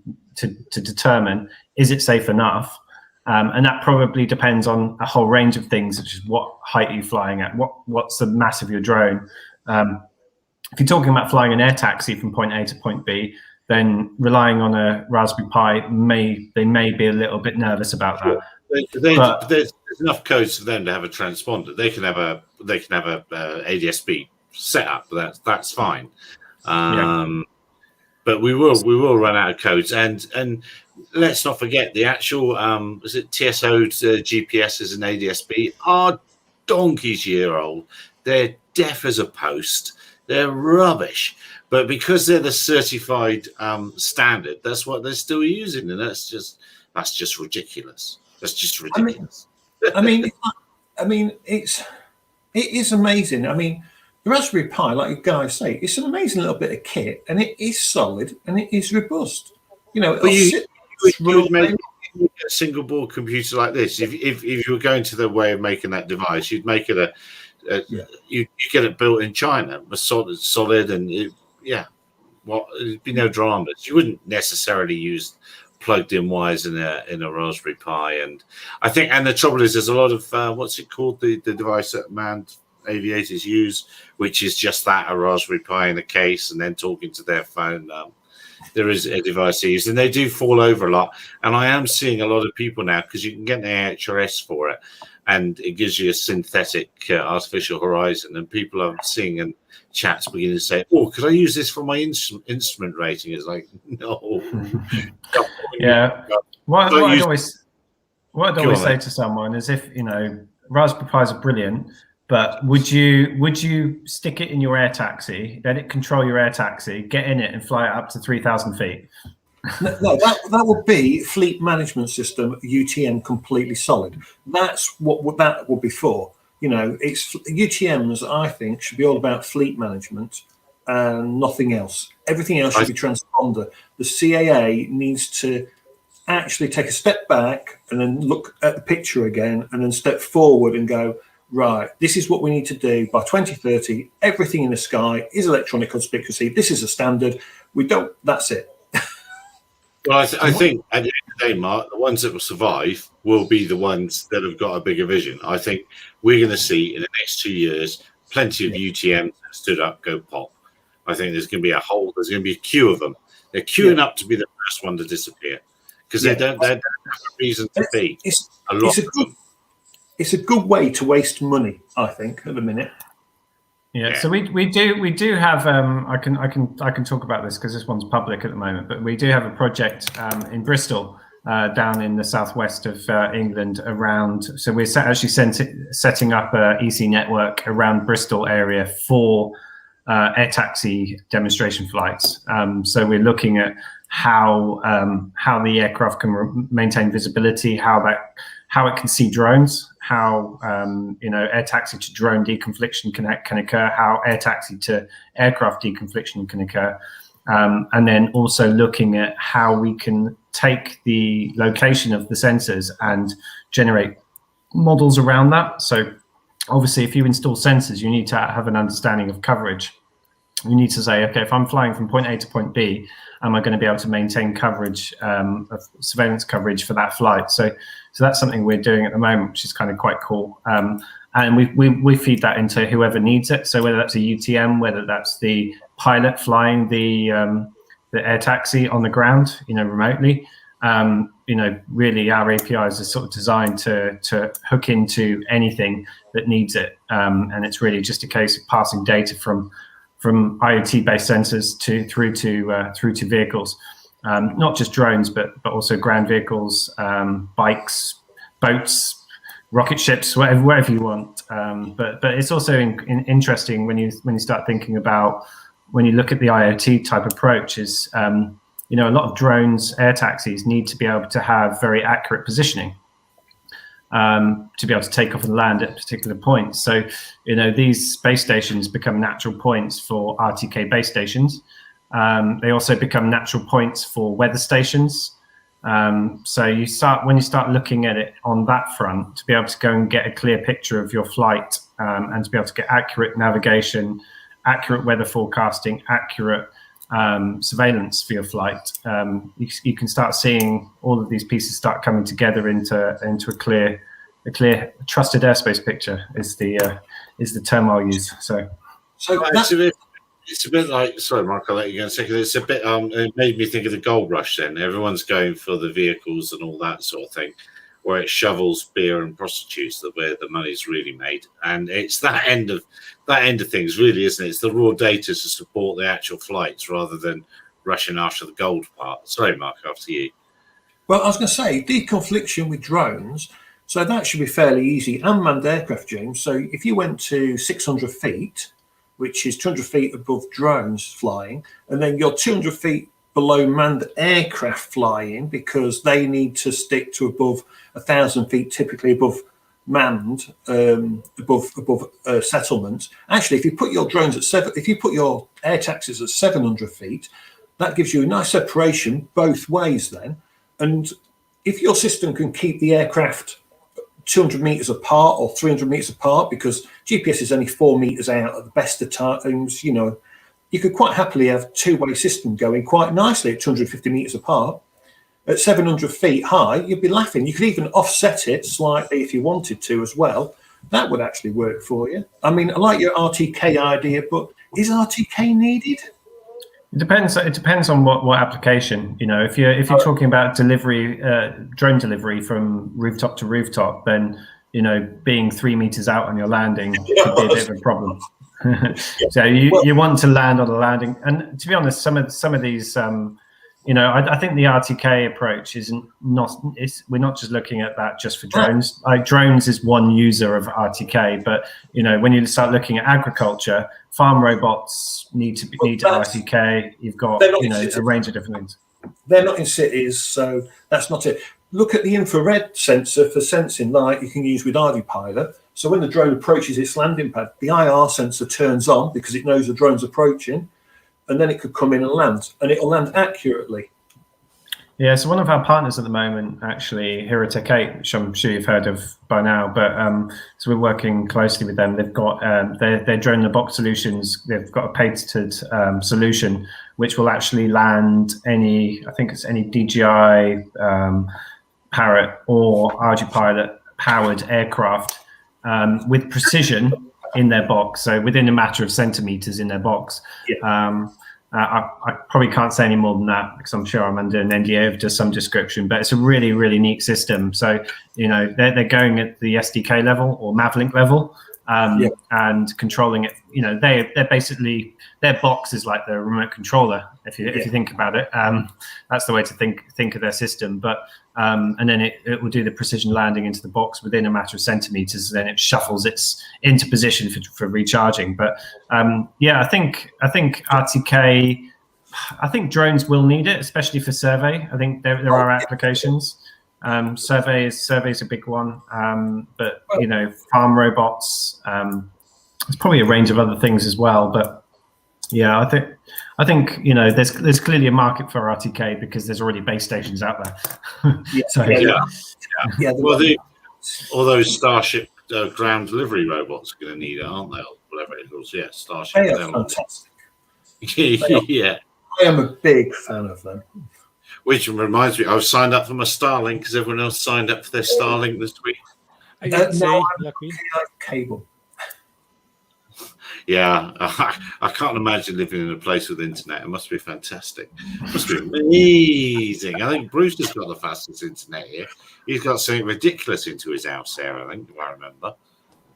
determine, is it safe enough? And that probably depends on a whole range of things, such as what height are you flying at, what's the mass of your drone. If you're talking about flying an air taxi from point A to point B, then relying on a Raspberry Pi, they may be a little bit nervous about that. There's enough codes for them to have a transponder. They can have a ADS-B setup. That's fine. But we will run out of codes, and let's not forget the actual is it TSO GPSs and ADS-B are donkey's year old. They're deaf as a post. They're rubbish, but because they're the certified standard, that's what they're still using, and that's just ridiculous. That's just ridiculous. I mean, it is amazing. I mean, the Raspberry Pi, like you guys say, it's an amazing little bit of kit, and it is solid and it is robust. But you would make a single board computer like this. If you were going to the way of making that device, you'd make it you get it built in China, solid, and it'd be no dramas. You wouldn't necessarily use plugged-in wires in a Raspberry Pi, and I think, and the trouble is, there's a lot of what's it called, the device that manned aviators use, which is just that, a Raspberry Pi in a case, and then talking to their phone. There is a device they use, and they do fall over a lot. And I am seeing a lot of people now, because you can get an AHRS for it, and it gives you a synthetic artificial horizon. And people are seeing in chats beginning to say, "Oh, could I use this for my instrument rating?" It's like, no. Yeah. What I'd always say to someone is, if Raspberry Pis are brilliant, but would you stick it in your air taxi, let it control your air taxi, get in it, and fly it up to 3,000 feet? No, that would be fleet management system UTM completely solid. That's what that would be for. It's UTMs. I think should be all about fleet management, and nothing else. Everything else should be transponder. The CAA needs to actually take a step back and then look at the picture again and then step forward and go, right, this is what we need to do by 2030. Everything in the sky is electronic conspicuously. This is a standard. That's it. Well, I think at the end of the day, Mark, the ones that will survive will be the ones that have got a bigger vision. I think we're going to see in the next 2 years plenty of UTMs that stood up go pop. I think there's going to be a queue of them. They're queuing up to be the first one to disappear because they don't have a reason to be. It's a good way to waste money, I think, at the minute. Yeah, so we do have I can talk about this because this one's public at the moment, but we do have a project in Bristol, down in the southwest of England around. So we're actually setting up a EC network around Bristol area for air taxi demonstration flights. So we're looking at how the aircraft can maintain visibility, how it can see drones, how air taxi to drone deconfliction can occur, how air taxi to aircraft deconfliction can occur, and then also looking at how we can take the location of the sensors and generate models around that. So obviously, if you install sensors, you need to have an understanding of coverage. You need to say, okay, if I'm flying from point A to point B, am I going to be able to maintain coverage, of surveillance coverage for that flight? So that's something we're doing at the moment, which is kind of quite cool. And we feed that into whoever needs it. So whether that's a UTM, whether that's the pilot flying the air taxi on the ground, remotely, really our APIs are sort of designed to hook into anything that needs it. And it's really just a case of passing data from IoT-based sensors through to vehicles, not just drones, but also ground vehicles, bikes, boats, rocket ships, whatever you want. But it's also interesting when you start thinking about, when you look at the IoT type approach, is a lot of drones, air taxis need to be able to have very accurate positioning. To be able to take off and land at particular points. So, these space stations become natural points for RTK base stations. They also become natural points for weather stations. So when you start looking at it on that front, to be able to go and get a clear picture of your flight, and to be able to get accurate navigation, accurate weather forecasting, accurate surveillance for your flight, you can start seeing all of these pieces start coming together into a clear trusted airspace picture is the term I'll use. So it's a bit like, sorry, Mark, I'll let you go in a second. It's a bit it made me think of the gold rush. Then everyone's going for the vehicles and all that sort of thing, where it's shovels, beer, and prostitutes where the money's really made. And it's that end of things, really, isn't it? It's the raw data to support the actual flights rather than rushing after the gold part. Sorry, Mark, after you. Well, I was going to say, deconfliction with drones, so that should be fairly easy. Unmanned aircraft, James. So if you went to 600 feet, which is 200 feet above drones flying, and then you're 200 feet below manned aircraft flying, because they need to stick to above 1,000 feet, typically above manned, above settlements. Actually, if you put your drones at if you put your air taxis at 700 feet, that gives you a nice separation both ways then. And if your system can keep the aircraft 200 meters apart or 300 meters apart, because GPS is only 4 meters out at the best of times, you could quite happily have a two-way system going quite nicely at 250 meters apart. At 700 feet high, you'd be laughing. You could even offset it slightly if you wanted to as well. That would actually work for you. I mean, I like your RTK idea, but is RTK needed? It depends. It depends on what application. If you're talking about delivery, drone delivery from rooftop to rooftop, then being 3 meters out on your landing could be a bit of a problem. So you want to land on a landing, and to be honest, some of these, I think the RTK approach we're not just looking at that just for drones. Like, drones is one user of RTK, but when you start looking at agriculture, farm robots need RTK. You've got a range of different things. They're not in cities, so that's not it. Look at the infrared sensor for sensing light you can use with Autopilot. So when the drone approaches its landing pad, the IR sensor turns on because it knows the drone's approaching. and then it could come in and land, and it'll land accurately. Yeah, so one of our partners at the moment, actually, Hirotech 8, which I'm sure you've heard of by now, but so we're working closely with them. They've got their drone in the box solutions. They've got a patented solution which will actually land any DJI Parrot or Autopilot powered aircraft with precision in their box. So within a matter of centimeters in their box. Yeah. I probably can't say any more than that because I'm sure I'm under an NDA of just some description, but it's a really, really neat system. So, they're going at the SDK level or Mavlink level and controlling it. They're basically, their box is like the remote controller, if you think about it. That's the way to think of their system. But and then it will do the precision landing into the box within a matter of centimeters. And then it shuffles into position for recharging. But I think RTK. I think drones will need it, especially for survey. I think there are applications. Survey is a big one, but farm robots. There's probably a range of other things as well. But yeah, I think there's clearly a market for RTK because there's already base stations out there. Well, all those Starship ground delivery robots are going to need it, aren't they? Or whatever it was. Yeah, Starship. They are fantastic. Yeah. I am a big fan of them. Which reminds me, I was signed up for my Starlink because everyone else signed up for their Starlink this week. Cable. Yeah, I can't imagine living in a place with internet. It must be fantastic. It must be amazing. I think Bruce has got the fastest internet here. He's got something ridiculous into his house there, I think, if I remember.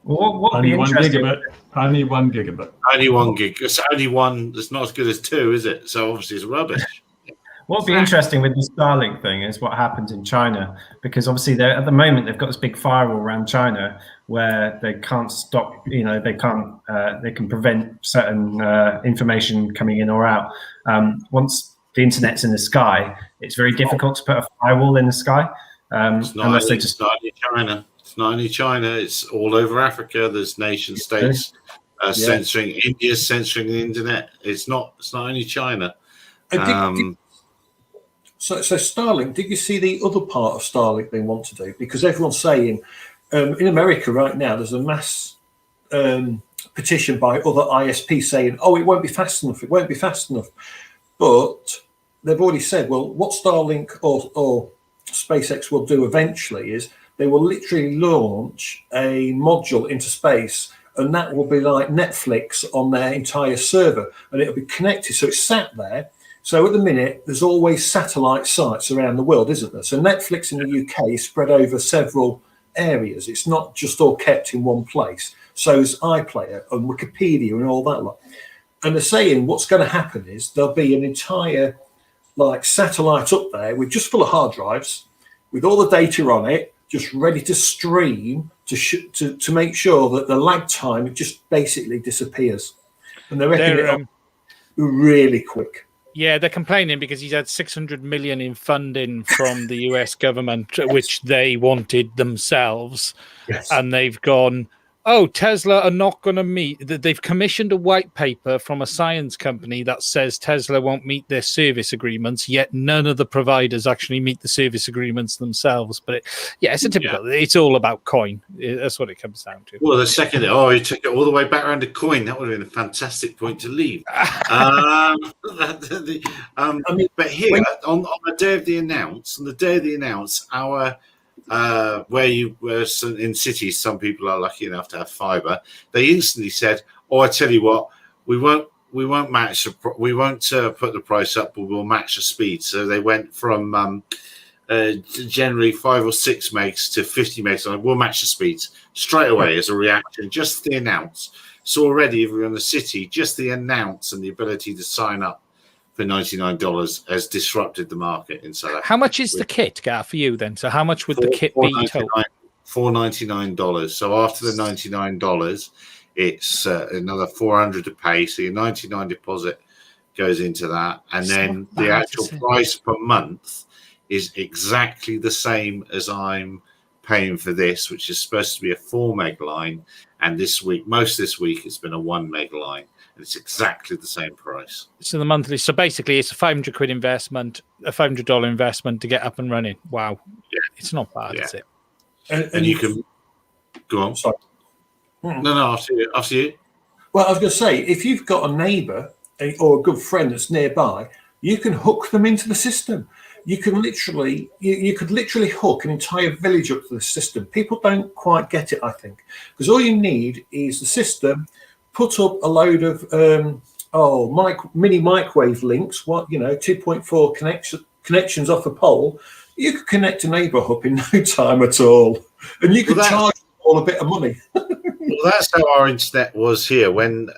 What only 1 gigabit. Only 1 gigabit. Only 1 gig. It's only one. It's not as good as 2, is it? So obviously it's rubbish. What would be interesting with the Starlink thing is what happens in China, because obviously at the moment they've got this big firewall around China where they can't stop, they can prevent certain information coming in or out. Once the internet's in the sky, it's very difficult to put a firewall in the sky unless they just. It's not only China. It's not only China. It's all over Africa. There's nation states censoring. India's censoring the internet. It's not only China. So Starlink, did you see the other part of Starlink they want to do? Because everyone's saying in America right now, there's a mass petition by other ISPs saying, oh, it won't be fast enough. It won't be fast enough. But they've already said, well, what Starlink or SpaceX will do eventually is they will literally launch a module into space, and that will be like Netflix on their entire server, and it'll be connected. So it's sat there. So at the minute, there's always satellite sites around the world, isn't there? So Netflix in the UK is spread over several areas. It's not just all kept in one place. So is iPlayer and Wikipedia and all that lot. And they're saying what's going to happen is there'll be an entire satellite up there with just full of hard drives, with all the data on it, just ready to stream to make sure that the lag time, it just basically disappears. And they reckon it'll really quick. Yeah, they're complaining because he's had 600 million in funding from the US government, which they wanted themselves. Yes. And they've gone, oh, Tesla are not going to meet. They've commissioned a white paper from a science company that says Tesla won't meet their service agreements, yet none of the providers actually meet the service agreements themselves. But it's a typical, it's all about coin. That's what it comes down to. Well, the second, he took it all the way back around to coin. That would have been a fantastic point to leave. But here, on the day of the announce, our where you were in cities, some people are lucky enough to have fiber. They instantly said, "Oh, I tell you what, we won't match. We won't put the price up, but we'll match the speed." So they went from generally 5 or 6 megs to 50 megs. We'll match the speeds straight away as a reaction. Just the announce. So already, if you're in the city, just the announce and the ability to sign up for $99 has disrupted the market in South Africa. How much is the kit, Gar, for you then? So how much would the kit be total? $499. So after the $99, it's another $400 to pay. So your $99 deposit goes into that, and then the actual price per month is exactly the same as I'm paying for this, which is supposed to be a 4 meg line, and this week, this week, it's been a 1 meg line, and it's exactly the same price. So the monthly. So basically, it's a £500 investment, a $500 investment to get up and running. Wow, it's not bad, is it? And you can go on. Sorry. No, after you. Well, I was going to say, if you've got a neighbour or a good friend that's nearby, you can hook them into the system. You can literally, you could literally hook an entire village up to the system. People don't quite get it, I think, because all you need is the system, put up a load of mini microwave links, 2.4 connections off a pole. You could connect a neighbour up in no time at all, and you could charge all a bit of money. Well, that's how our internet was here when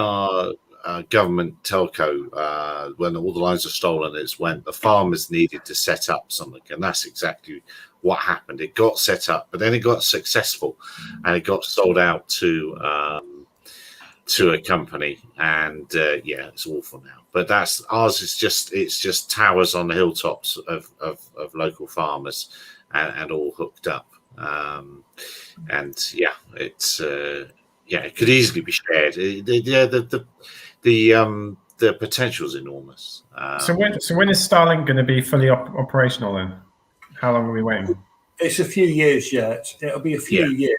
our government telco, when all the lines were stolen, the farmers needed to set up something, and that's exactly what happened. It got set up, but then it got successful, and it got sold out to a company, and it's awful now. But ours is just towers on the hilltops of local farmers, and all hooked up. It could easily be shared. The potential is enormous. So when is Starlink going to be fully operational then? How long are we waiting? It's a few years yet. It'll be a few years.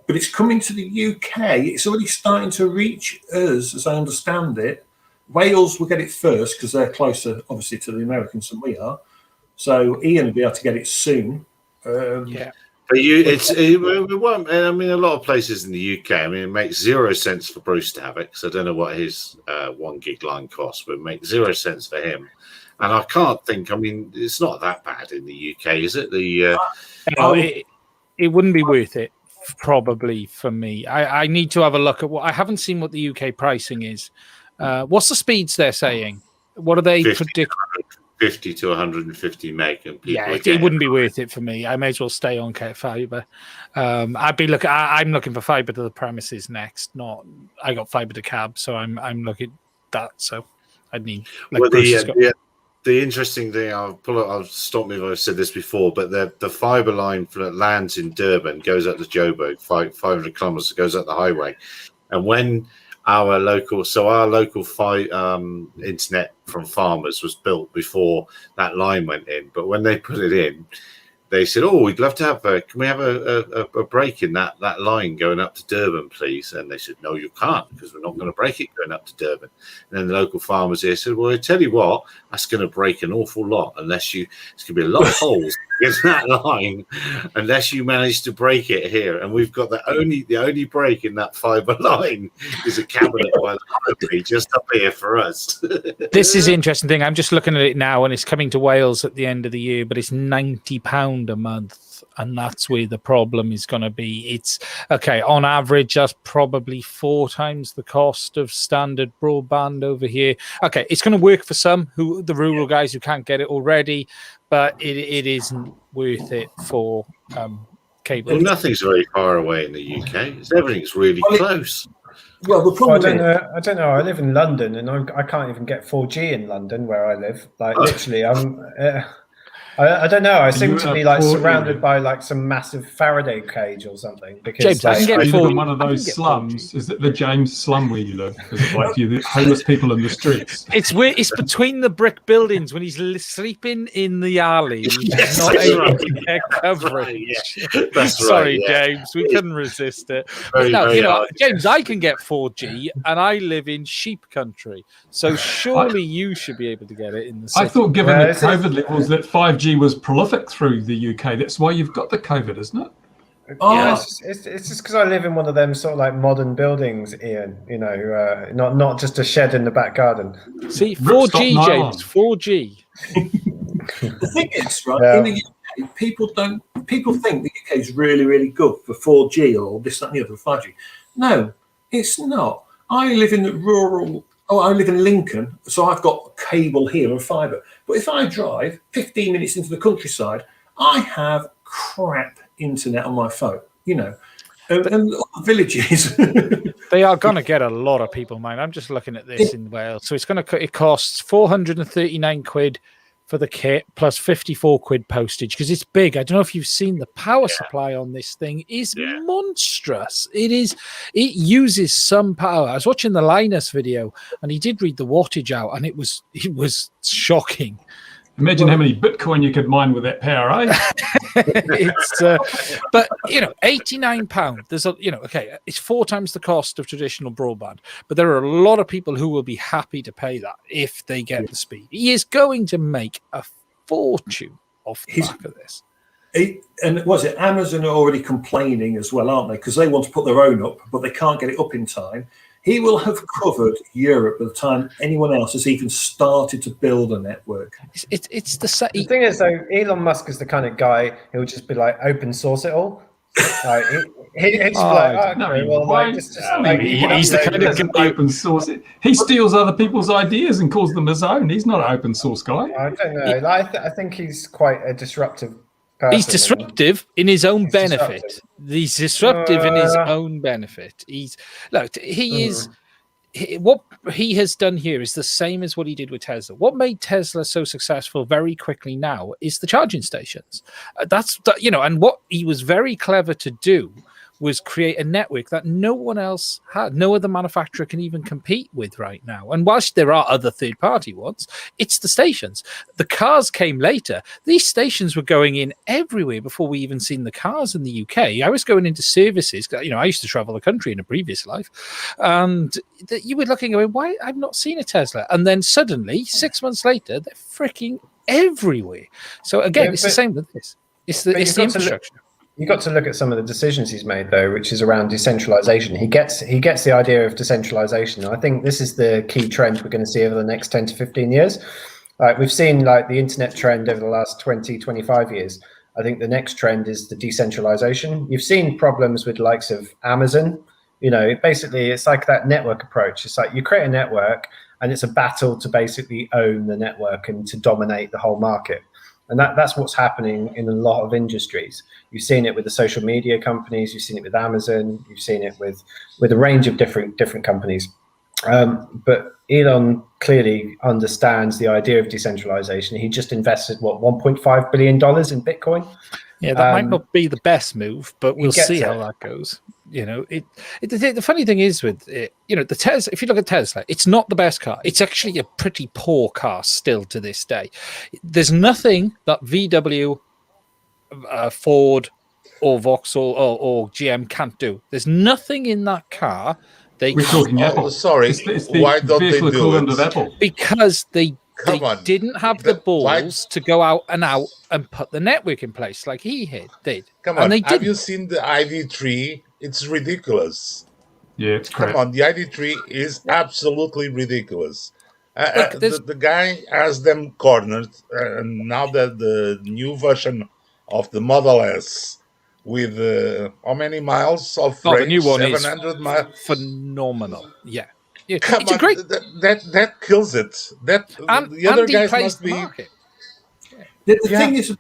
But it's coming to the UK. It's already starting to reach us, as I understand it. Wales will get it first because they're closer, obviously, to the Americans than we are. So Ian will be able to get it soon. But it won't. I mean, a lot of places in the UK. I mean, it makes 0 sense for Bruce to have it because I don't know what his 1 gig line costs, but it makes 0 sense for him. And I can't think. I mean, it's not that bad in the UK, is it? It wouldn't be worth it, probably for me. I need to have a look at I haven't seen what the UK pricing is. What's the speeds they're saying? What are they predicting? 50 to 150 meg, and it wouldn't be worth it for me. I may as well stay on fiber. I'm looking for fiber to the premises next. I got fiber to cab, so I'm looking at that. So I'd need. The interesting thing, I'll stop me if I've said this before, but the fiber line that lands in Durban goes up to Joburg, 500 kilometers, goes up the highway, and when our local internet from farmers was built before that line went in. But when they put it in, they said, "Oh, we'd love to have can we have a break in that line going up to Durban, please?" And they said, "No, you can't, because we're not going to break it going up to Durban." And then the local farmers here said, "Well, I tell you what, that's going to break an awful lot it's going to be a lot of holes in that line unless you manage to break it here." And we've got the only break in that fiber line is a cabinet by the highway just up here for us. This is an interesting thing. I'm just looking at it now, and it's coming to Wales at the end of the year, but it's £90 a month, and that's where the problem is going to be. It's okay on average. That's probably 4 times the cost of standard broadband over here. Okay, it's going to work for some the rural guys who can't get it already, but it isn't worth it for cable. Well, nothing's very far away in the UK. Everything's really close. Well, the problem I don't know. I live in London, and I can't even get 4G in London where I live. Like literally, I don't know. I seem to be surrounded by some massive Faraday cage or something. Because James, I can get you live in one of those slums. Is it the James slum where you live? Is it like the homeless people in the streets? It's between the brick buildings when he's sleeping in the alley. Yes, not that's able right. to get coverage. That's Sorry, right, yeah. James. We couldn't resist it. Very, very hard. James, I can get 4G, and I live in sheep country. So surely you should be able to get it in the city. I thought, given the COVID levels, that 5G was prolific through the UK. That's why you've got the COVID, isn't it? Yeah, it's just because I live in one of them sort of modern buildings, Ian. Not just a shed in the back garden. See, 4G, James, 4G. The thing is, right, in the UK, people think the UK is really, really good for 4G or this, that, and the other, 5G. No, it's not. I live in Lincoln, so I've got cable here and fibre. But if I drive 15 minutes into the countryside, I have crap internet on my phone, and villages. They are going to get a lot of people, man. I'm just looking at this in Wales. So it costs £439 for the kit plus 54 quid postage because it's big. I don't know if you've seen the power supply on this thing is monstrous. It uses some power. I was watching the Linus video and he did read the wattage out and it was shocking. Imagine how many Bitcoin you could mine with that power, eh? But £89. There's it's 4 times the cost of traditional broadband. But there are a lot of people who will be happy to pay that if they get the speed. He is going to make a fortune off the back of this. And was it Amazon are already complaining as well, aren't they? Because they want to put their own up, but they can't get it up in time. He will have covered Europe by the time anyone else has even started to build a network. It's the thing is, though, Elon Musk is the kind of guy who will just be like, open source it all. Like, he's he's the kind of guy open source it. He steals other people's ideas and calls them his own. He's not an open source guy. I don't know. I think he's quite a disruptive person. He's disruptive in his own benefit. He's disruptive in his own benefit. What he has done here is the same as what he did with Tesla. What made Tesla so successful very quickly now is the charging stations. And what he was very clever to do was create a network that no one else had. No other manufacturer can even compete with right now. And whilst there are other third-party ones, it's the stations. The cars came later. These stations were going in everywhere before we even seen the cars in the UK. I was going into services. I used to travel the country in a previous life. And you were looking going, why? I've not seen a Tesla. And then suddenly, 6 months later, they're freaking everywhere. So again, it's the same with this. It's the infrastructure. You've got to look at some of the decisions he's made, though, which is around decentralization. He gets the idea of decentralization. I think this is the key trend we're going to see over the next 10 to 15 years. We've seen the internet trend over the last 20, 25 years. I think the next trend is the decentralization. You've seen problems with the likes of Amazon. Basically, it's like that network approach. It's like you create a network and it's a battle to basically own the network and to dominate the whole market. And that's what's happening in a lot of industries. You've seen it with the social media companies. You've seen it with Amazon. You've seen it with a range of different companies. But Elon clearly understands the idea of decentralization. He just invested, $1.5 billion in Bitcoin? Yeah, that might not be the best move, but we'll see how that goes. The funny thing is with it, the Tesla, if you look at Tesla, it's not the best car. It's actually a pretty poor car still to this day. There's nothing that VW, Ford, or Vauxhall or GM can't do. There's nothing in that car. We're talking Apple. Sorry, it's the why don't they do it? Of Apple. Because they didn't have the balls to go out and put the network in place like he did. Come on, have you seen the ID3? It's ridiculous. Yeah, it's crap. Come on, the ID3 is absolutely ridiculous. The guy has them cornered, and now that the new version of the Model S with how many miles of range? The new one 700 miles. Phenomenal. Yeah. Come it's on, great. That kills it. The other guys must be. The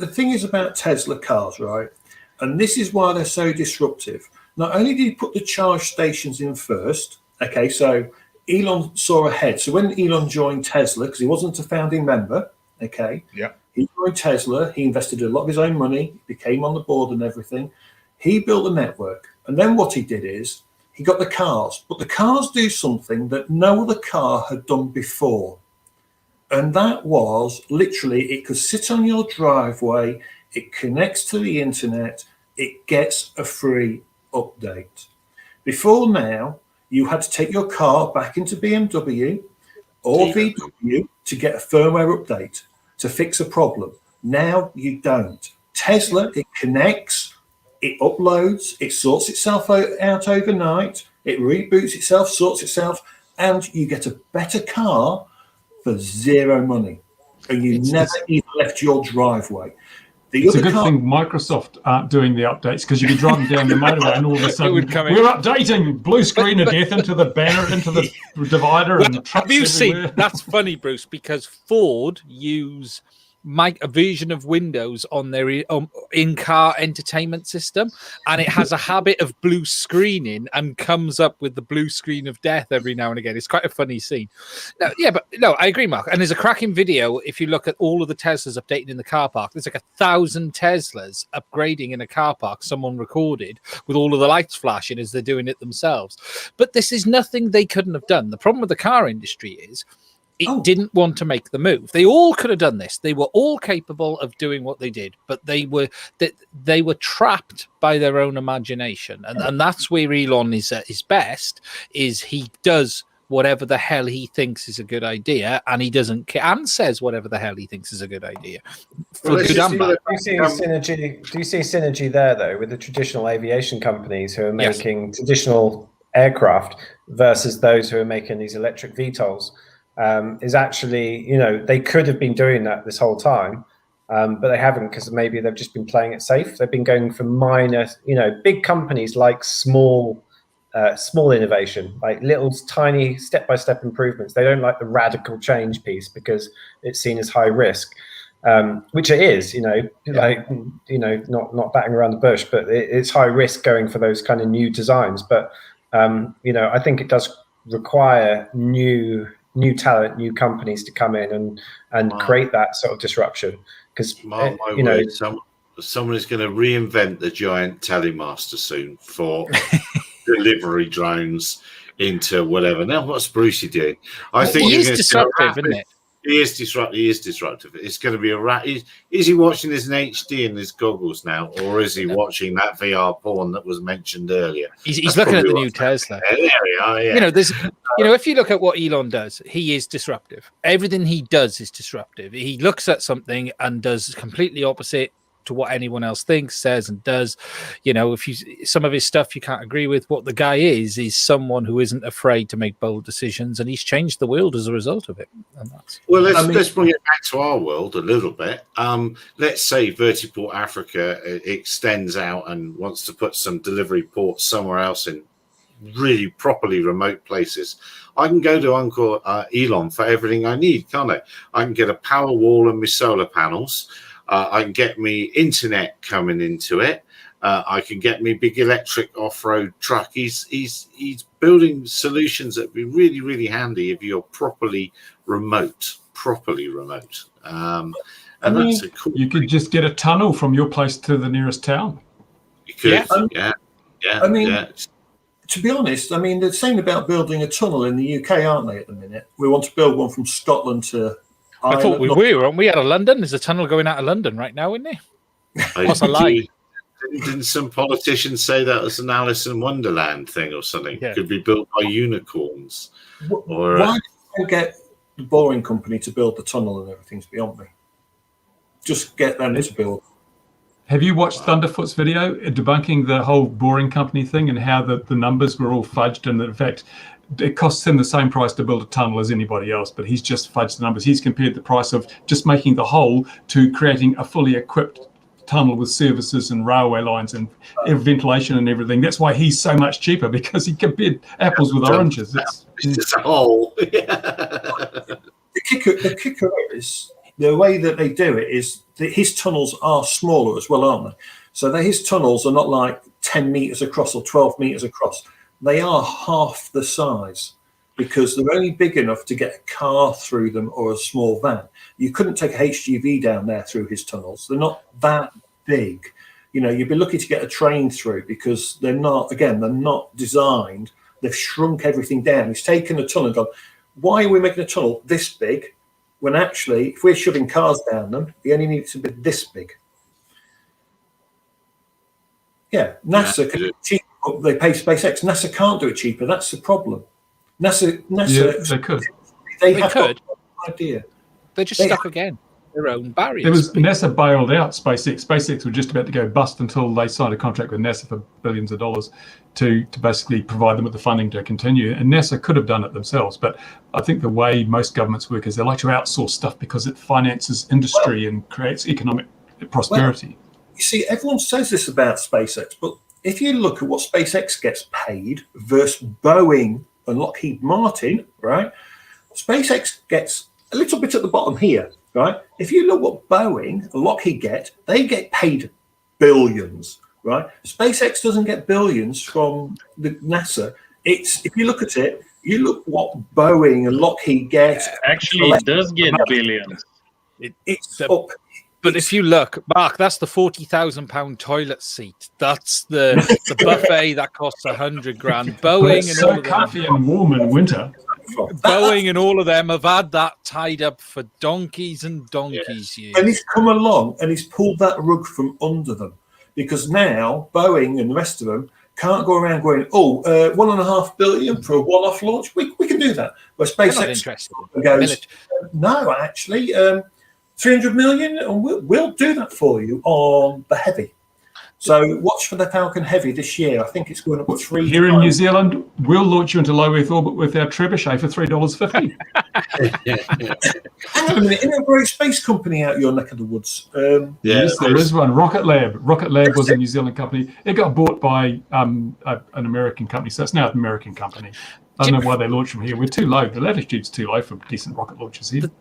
thing is about Tesla cars, right? And this is why they're so disruptive. Not only did he put the charge stations in first, okay, so Elon saw ahead. So when Elon joined Tesla, because he wasn't a founding member, okay, he joined Tesla, he invested a lot of his own money, became on the board and everything. He built a network. And then what he did is he got the cars, but the cars do something that no other car had done before. And that was literally, it could sit on your driveway, it connects to the internet, it gets a free update. Before now, you had to take your car back into BMW or VW to get a firmware update to fix a problem. Now you don't. Tesla, it connects, it uploads, it sorts itself out overnight, it reboots itself, sorts itself, and you get a better car for zero money. And you never even left your driveway. It's a good thing Microsoft aren't doing the updates, because you'd be driving down the motorway and all of a sudden we're updating, blue screen of death into the banner, into the divider, and the trucks have you everywhere. Seen? That's funny, Bruce, because Ford use a version of Windows on their in-car entertainment system, and it has a habit of blue screening and comes up with the blue screen of death every now and again. It's quite a funny scene. No, I agree, Mark. And there's a cracking video if you look at all of the Teslas updating in the car park. There's like 1,000 Teslas upgrading in a car park, someone recorded with all of the lights flashing as they're doing it themselves. But this is nothing they couldn't have done. The problem with the car industry is it didn't want to make the move. They all could have done this. They were all capable of doing what they did, but they were trapped by their own imagination, and that's where Elon is at his best. Is he does whatever the hell he thinks is a good idea, and he doesn't care, and says whatever the hell he thinks is a good idea. For good and bad. Do you see synergy there, though, with the traditional aviation companies who are making traditional aircraft versus those who are making these electric VTOLs? Is actually, they could have been doing that this whole time, but they haven't, because maybe they've just been playing it safe. They've been going for minor, big companies like small innovation, like little tiny step-by-step improvements. They don't like the radical change piece because it's seen as high risk, which it is, not batting around the bush, but it's high risk going for those kind of new designs. But, I think it does require new talent, new companies to come in and create that sort of disruption. Because someone is going to reinvent the giant telemaster soon for delivery drones into whatever. Now, what's Brucey doing? I think he is disruptive, isn't it? He is disruptive. It's going to be a rat. Is he watching this in HD in his goggles now, or is he watching that VR porn that was mentioned earlier? He's looking at the new Tesla. There we are. Yeah. If you look at what Elon does, he is disruptive. Everything he does is disruptive. He looks at something and does completely opposite to what anyone else thinks, says, and does. Some of his stuff you can't agree with. What the guy is someone who isn't afraid to make bold decisions, and he's changed the world as a result of it. And let's bring it back to our world a little bit. Let's say Vertiport Africa extends out and wants to put some delivery ports somewhere else in really properly remote places. I can go to Uncle Elon for everything I need, can't I? I can get a power wall and my solar panels. I can get me internet coming into it. I can get me big electric off-road truck. He's building solutions that would be really, really handy if you're properly remote. And that's a cool. You could just get a tunnel from your place to the nearest town. You could, to be honest, they're saying about building a tunnel in the UK, aren't they? At the minute, we want to build one from Scotland to. I thought we were, weren't we? Out of London, there's a tunnel going out of London right now, isn't there? What's a lie? Didn't some politicians say that was an Alice in Wonderland thing or something? Yeah. Could be built by unicorns. Why do you get the Boring Company to build the tunnel and everything's beyond me? Just get them to build. Have you watched Thunderfoot's video debunking the whole Boring Company thing and how the numbers were all fudged, and that in fact it costs him the same price to build a tunnel as anybody else, but he's just fudged the numbers. He's compared the price of just making the hole to creating a fully equipped tunnel with services and railway lines and ventilation and everything. That's why he's so much cheaper, because he compared apples with oranges. It's just a hole. The kicker is the way that they do it is that his tunnels are smaller as well, aren't they? So that his tunnels are not like 10 meters across or 12 meters across. They are half the size, because they're only big enough to get a car through them or a small van. You couldn't take a HGV down there through his tunnels. They're not that big. You'd be lucky to get a train through, because they're not designed. They've shrunk everything down. He's taken a tunnel and gone, why are we making a tunnel this big when actually, if we're shoving cars down them, they only need to be this big? Yeah, NASA can cheap. They pay SpaceX. NASA can't do it cheaper. That's the problem. NASA they could. They could. No idea. They're just stuck again. Their own barriers. NASA bailed out SpaceX. SpaceX was just about to go bust until they signed a contract with NASA for billions of dollars to basically provide them with the funding to continue. And NASA could have done it themselves, but I think the way most governments work is they like to outsource stuff because it finances industry and creates economic prosperity. Well, you see, everyone says this about SpaceX, but if you look at what SpaceX gets paid versus Boeing and Lockheed Martin, right? SpaceX gets a little bit at the bottom here, right? If you look what Boeing, Lockheed they get paid billions, right? SpaceX doesn't get billions from the NASA. It's, if you look at it, you look what Boeing and Lockheed get. Actually, it does get billions. It's up. But if you look, Mark, that's the £40,000 toilet seat. That's the buffet that costs $100 grand. Boeing It's and so all of comfy them. and warm in winter. Boeing and all of them have had that tied up for donkeys and donkeys. Years. And he's come along and he's pulled that rug from under them, because now Boeing and the rest of them can't go around going, $1.5 billion for a one-off launch. We can do that. Where SpaceX goes, no, actually, 300 million, and we'll do that for you on the Heavy. So watch for the Falcon Heavy this year. I think it's going up 3 Here in New Zealand, we'll launch you into low Earth orbit with our trebuchet for $3.50. Hang on a minute, isn't there a great space company out your neck of the woods? Yes, there is one. Rocket Lab. Rocket Lab was a New Zealand company. It got bought by an American company, so it's now an American company. I don't know why they launched from here. We're too low. The latitude's too low for decent rocket launches here.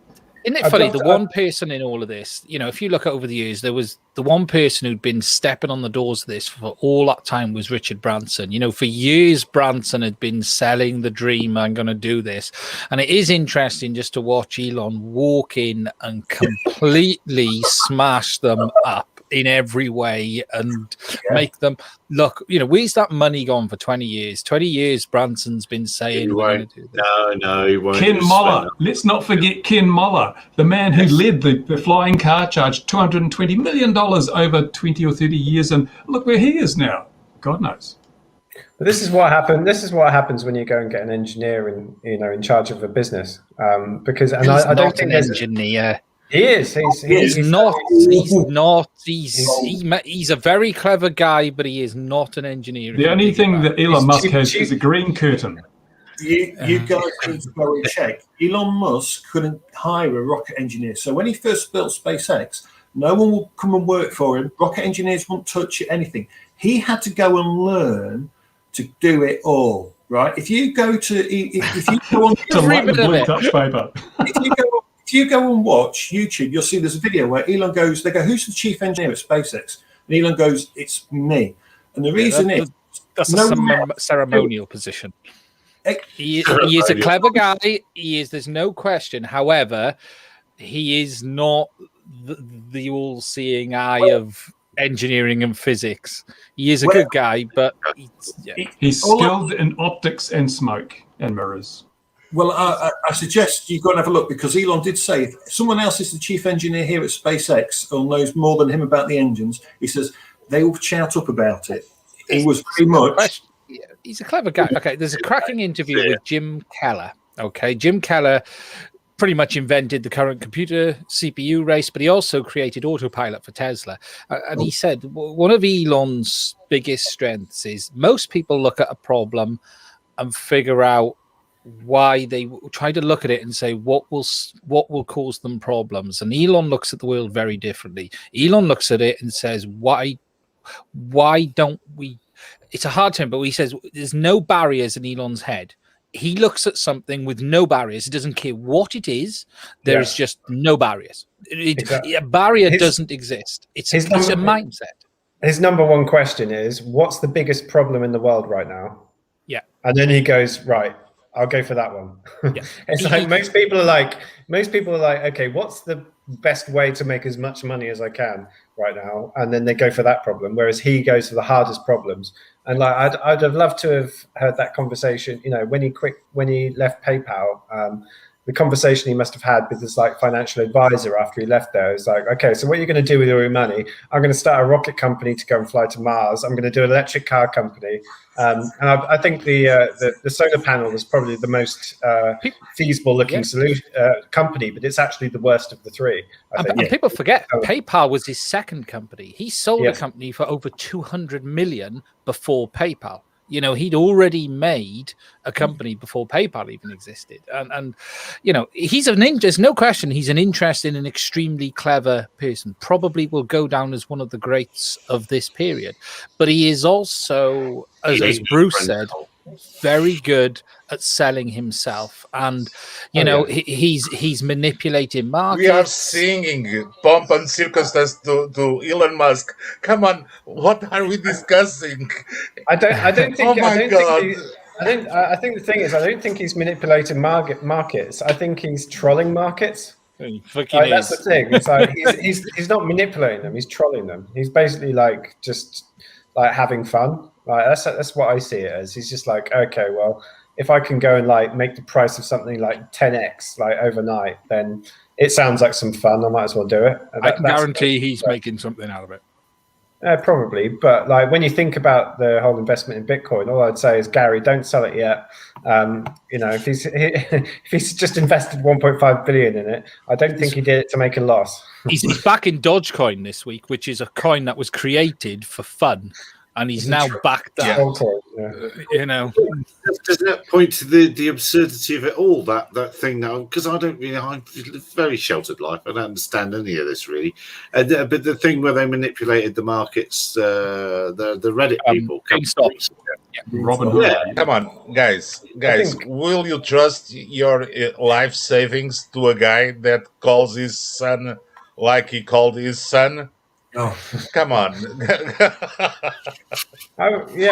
Isn't it funny? The one person in all of this, if you look at over the years, there was the one person who'd been stepping on the doors of this for all that time was Richard Branson. For years, Branson had been selling the dream, I'm going to do this. And it is interesting just to watch Elon walk in and completely smash them up in every way and make them look, where's that money gone for 20 years? 20 years Branson's been saying we're going to do this. No, he won't. Ken Moller. Let's not forget Ken Moller, the man who led the flying car charge, $220 million over 20 or 30 years. And look where he is now. God knows. But this is what happened. This is what happens when you go and get an engineer in charge of a business. Because I don't think there's an engineer. He is. He's not. He's a very clever guy, but he is not an engineer. The only thing that Elon Musk has is a green curtain. You guys need to go and check. Elon Musk couldn't hire a rocket engineer. So when he first built SpaceX, no one will come and work for him. Rocket engineers won't touch anything. He had to go and learn to do it all. Right? If you go on if you go and watch YouTube, you'll see there's a video where Elon goes, they go, who's the chief engineer at SpaceX? And Elon goes, it's me. And the reason is... That's a ceremonial position. He is a clever guy. There's no question. However, he is not the all-seeing eye of engineering and physics. He is a good guy, but... He's skilled in optics and smoke and mirrors. Well, I suggest you go and have a look, because Elon did say if someone else is the chief engineer here at SpaceX or knows more than him about the engines, he says they will shout up about it. He was pretty much... He's a clever guy. Okay, there's a cracking interview with Jim Keller. Okay, Jim Keller pretty much invented the current computer CPU race, but he also created Autopilot for Tesla. And he said one of Elon's biggest strengths is most people look at a problem and figure out why they try to look at it and say what will cause them problems. And Elon looks at the world very differently. Elon looks at it and says, why don't we? It's a hard term, but he says there's no barriers in Elon's head. He looks at something with no barriers. He doesn't care what it is. There is just no barriers. A barrier doesn't exist. It's a mindset. His number one question is, what's the biggest problem in the world right now? Yeah. And then he goes, right, I'll go for that one. Yeah. It's like most people are like, okay, what's the best way to make as much money as I can right now? And then they go for that problem, whereas he goes for the hardest problems. And like, I'd have loved to have heard that conversation. When he left PayPal, the conversation he must have had with his like financial advisor after he left there is like, okay, so what are you going to do with all your money? I'm going to start a rocket company to go and fly to Mars. I'm going to do an electric car company. And I think the solar panel was probably the most feasible looking solution company, but it's actually the worst of the three. And people forget PayPal was his second company. He sold a company for over 200 million before PayPal. He'd already made a company before PayPal even existed. And he's there's no question he's an interesting and extremely clever person. Probably will go down as one of the greats of this period. But he is also, as Bruce said, very good at selling himself, and you know he's manipulating markets. We are singing pomp and circumstance to Elon Musk. Come on, what are we discussing? I don't think. Oh my God. I think the thing is, I don't think he's manipulating markets. I think he's trolling markets. He fucking Like, that's the is. thing. It's like he's not manipulating them. He's trolling them. He's basically like just like having fun. Like that's what I see it as. He's just like, okay, well, if I can go and like make the price of something like 10x like overnight, then it sounds like some fun. I might as well do it. I can guarantee he's making something out of it. Probably, but like when you think about the whole investment in Bitcoin, all I'd say is, Gary, don't sell it yet. You know, if he's just invested 1.5 billion in it, I don't think he did it to make a loss. He's back in Dogecoin this week, which is a coin that was created for fun, and he's now back there. You know, doesn't that point to the absurdity of it all? That thing now, because I live a very sheltered life. I don't understand any of this really. But the thing where they manipulated the markets, the Reddit people, Robin Hood. Come on, guys, will you trust your life savings to a guy that calls his son like he called his son? Oh, come on. I would do.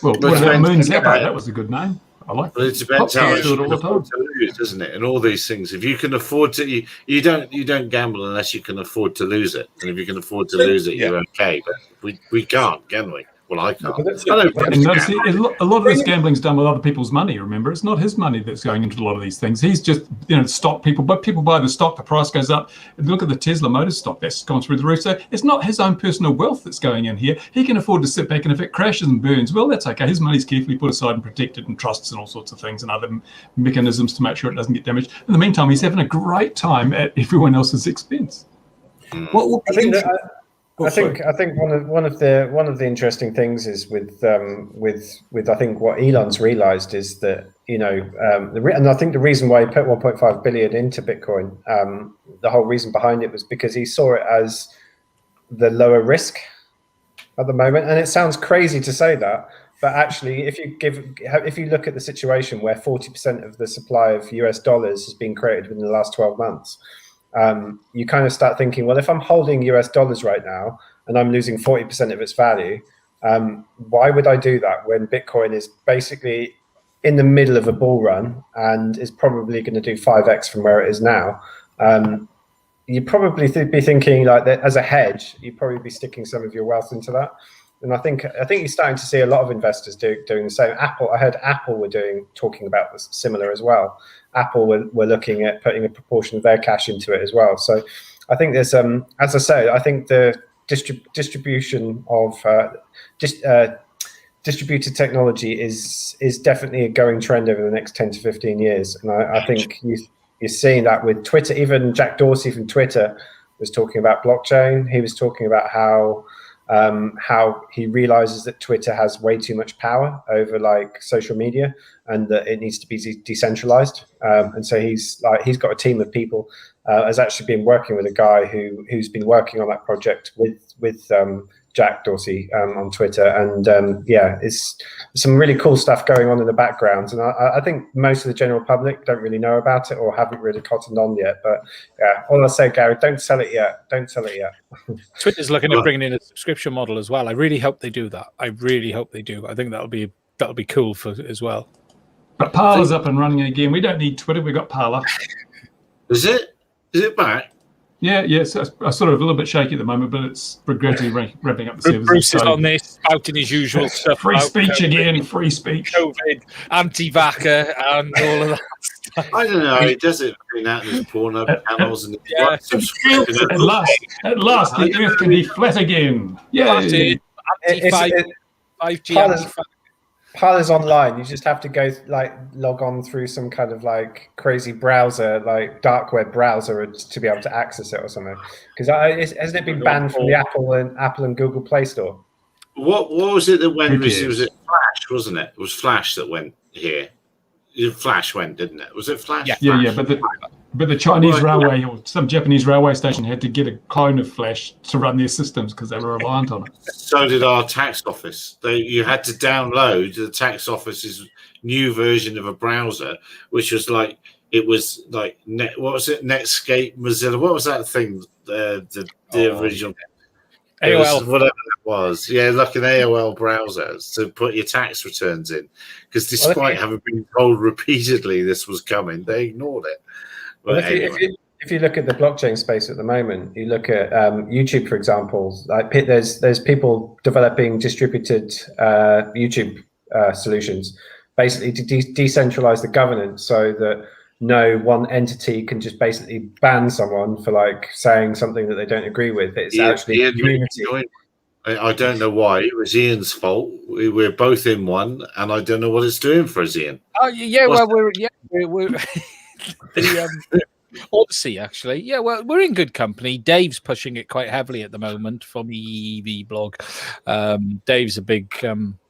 Well, what about Moon Zappa? That was a good name. I like that. But it depends how much you can afford to lose, doesn't it? And all these things. If you can afford to, you don't gamble unless you can afford to lose it. And if you can afford to lose it, you're okay. But we can't, can we? Well, I can't. And notice, a lot of this gambling's done with other people's money. Remember, it's not his money that's going into a lot of these things. He's just, stock people. But people buy the stock, the price goes up. And look at the Tesla Motors stock that's gone through the roof. So it's not his own personal wealth that's going in here. He can afford to sit back, and if it crashes and burns, well, that's okay. His money's carefully put aside and protected in trusts and all sorts of things and other mechanisms to make sure it doesn't get damaged. In the meantime, he's having a great time at everyone else's expense. What will be I think one of the interesting things is with I think what Elon's realized is that and I think the reason why he put 1.5 billion into Bitcoin, the whole reason behind it was because he saw it as the lower risk at the moment. And it sounds crazy to say that, but actually, if you look at the situation where 40% of the supply of US dollars has been created within the last 12 months. You kind of start thinking, well, if I'm holding US dollars right now and I'm losing 40% of its value, why would I do that when Bitcoin is basically in the middle of a bull run and is probably going to do 5x from where it is now? You'd probably be thinking like that as a hedge, you'd probably be sticking some of your wealth into that. And I think you're starting to see a lot of investors doing the same. I heard Apple were talking about this similar as well. Apple were looking at putting a proportion of their cash into it as well. So I think there's, as I say, I think the distribution of distributed technology is definitely a going trend over the next 10 to 15 years. And I think you're seeing that with Twitter. Even Jack Dorsey from Twitter was talking about blockchain. He was talking about how he realizes that Twitter has way too much power over like social media and that it needs to be decentralized. And so he's got a team of people, has actually been working with a guy who's been working on that project with Jack Dorsey on Twitter. And it's some really cool stuff going on in the background. And I think most of the general public don't really know about it or haven't really cottoned on yet. But yeah, all I say, Gary, don't sell it yet. Don't sell it yet. Twitter's looking at bringing in a subscription model as well. I really hope they do that. I really hope they do. I think that'll be cool as well. But Parler's up and running again. We don't need Twitter. We've got Parler. Is it back? Yeah. So it's sort of a little bit shaky at the moment, but it's gradually ramping up the services. Bruce is on this, spouting his usual stuff. Free speech again, free speech. COVID, anti-vaxxer, and all of that stuff. I don't know. He does it between that and his porno channels and At last, the earth can be flat again. Yeah. Parler's online. You just have to go log on through some kind of like crazy browser, like dark web browser, to be able to access it or something. Because hasn't it been banned from the Apple and Google Play Store? What was it that went? Was it Flash? Wasn't it? It was Flash that went here. Flash went, didn't it? Was it Flash? Yeah. But But the Chinese railway or some Japanese railway station had to get a clone of Flash to run their systems because they were reliant on it. So did our tax office. You had to download the tax office's new version of a browser, which was like what was it? Netscape, Mozilla. What was that thing? The original. AOL. Whatever it was. Yeah, like an AOL browser to put your tax returns in. Because despite having been told repeatedly this was coming, they ignored it. Well, if you look at the blockchain space at the moment, you look at YouTube, for example. Like there's people developing distributed YouTube solutions, basically to decentralize the governance, so that no one entity can just basically ban someone for like saying something that they don't agree with. It's actually a community. I don't know why. It was Ian's fault. We're both in one, and I don't know what it's doing for us, Ian. Oh yeah, we're the Odyssey, actually. Yeah, well, we're in good company. Dave's pushing it quite heavily at the moment from the EV blog. Dave's a big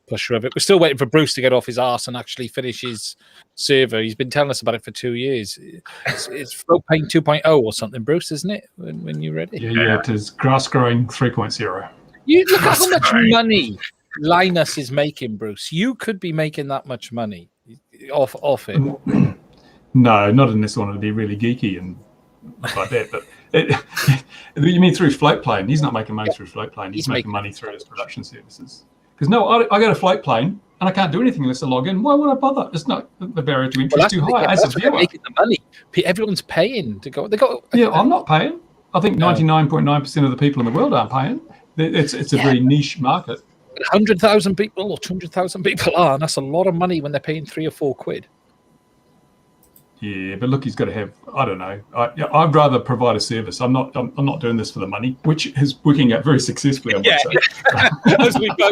pusher of it. We're still waiting for Bruce to get off his arse and actually finish his server. He's been telling us about it for 2 years. It's Float Paint 2.0 or something, Bruce, isn't it? When you're ready. Yeah, it is Grass Growing 3.0. You look at how much money Linus is making, Bruce. You could be making that much money off it. No, not in this one. It'd be really geeky and like that. But you mean through Float Plane? He's not making money through Float Plane. He's making money through his production services. Because I got a Float Plane and I can't do anything unless I log in. Why would I bother? It's not, the barrier to entry is too high. As a viewer, making the money. Everyone's paying to go. Yeah, I'm not paying. I think 99.9% of the people in the world aren't paying. It's a very niche market. 100,000 people or 200,000 people are, and that's a lot of money when they're paying £3 or £4. Yeah, but look, he's got to have. I don't know. I'd rather provide a service. I'm not doing this for the money, which is working out very successfully. I would say. As we go.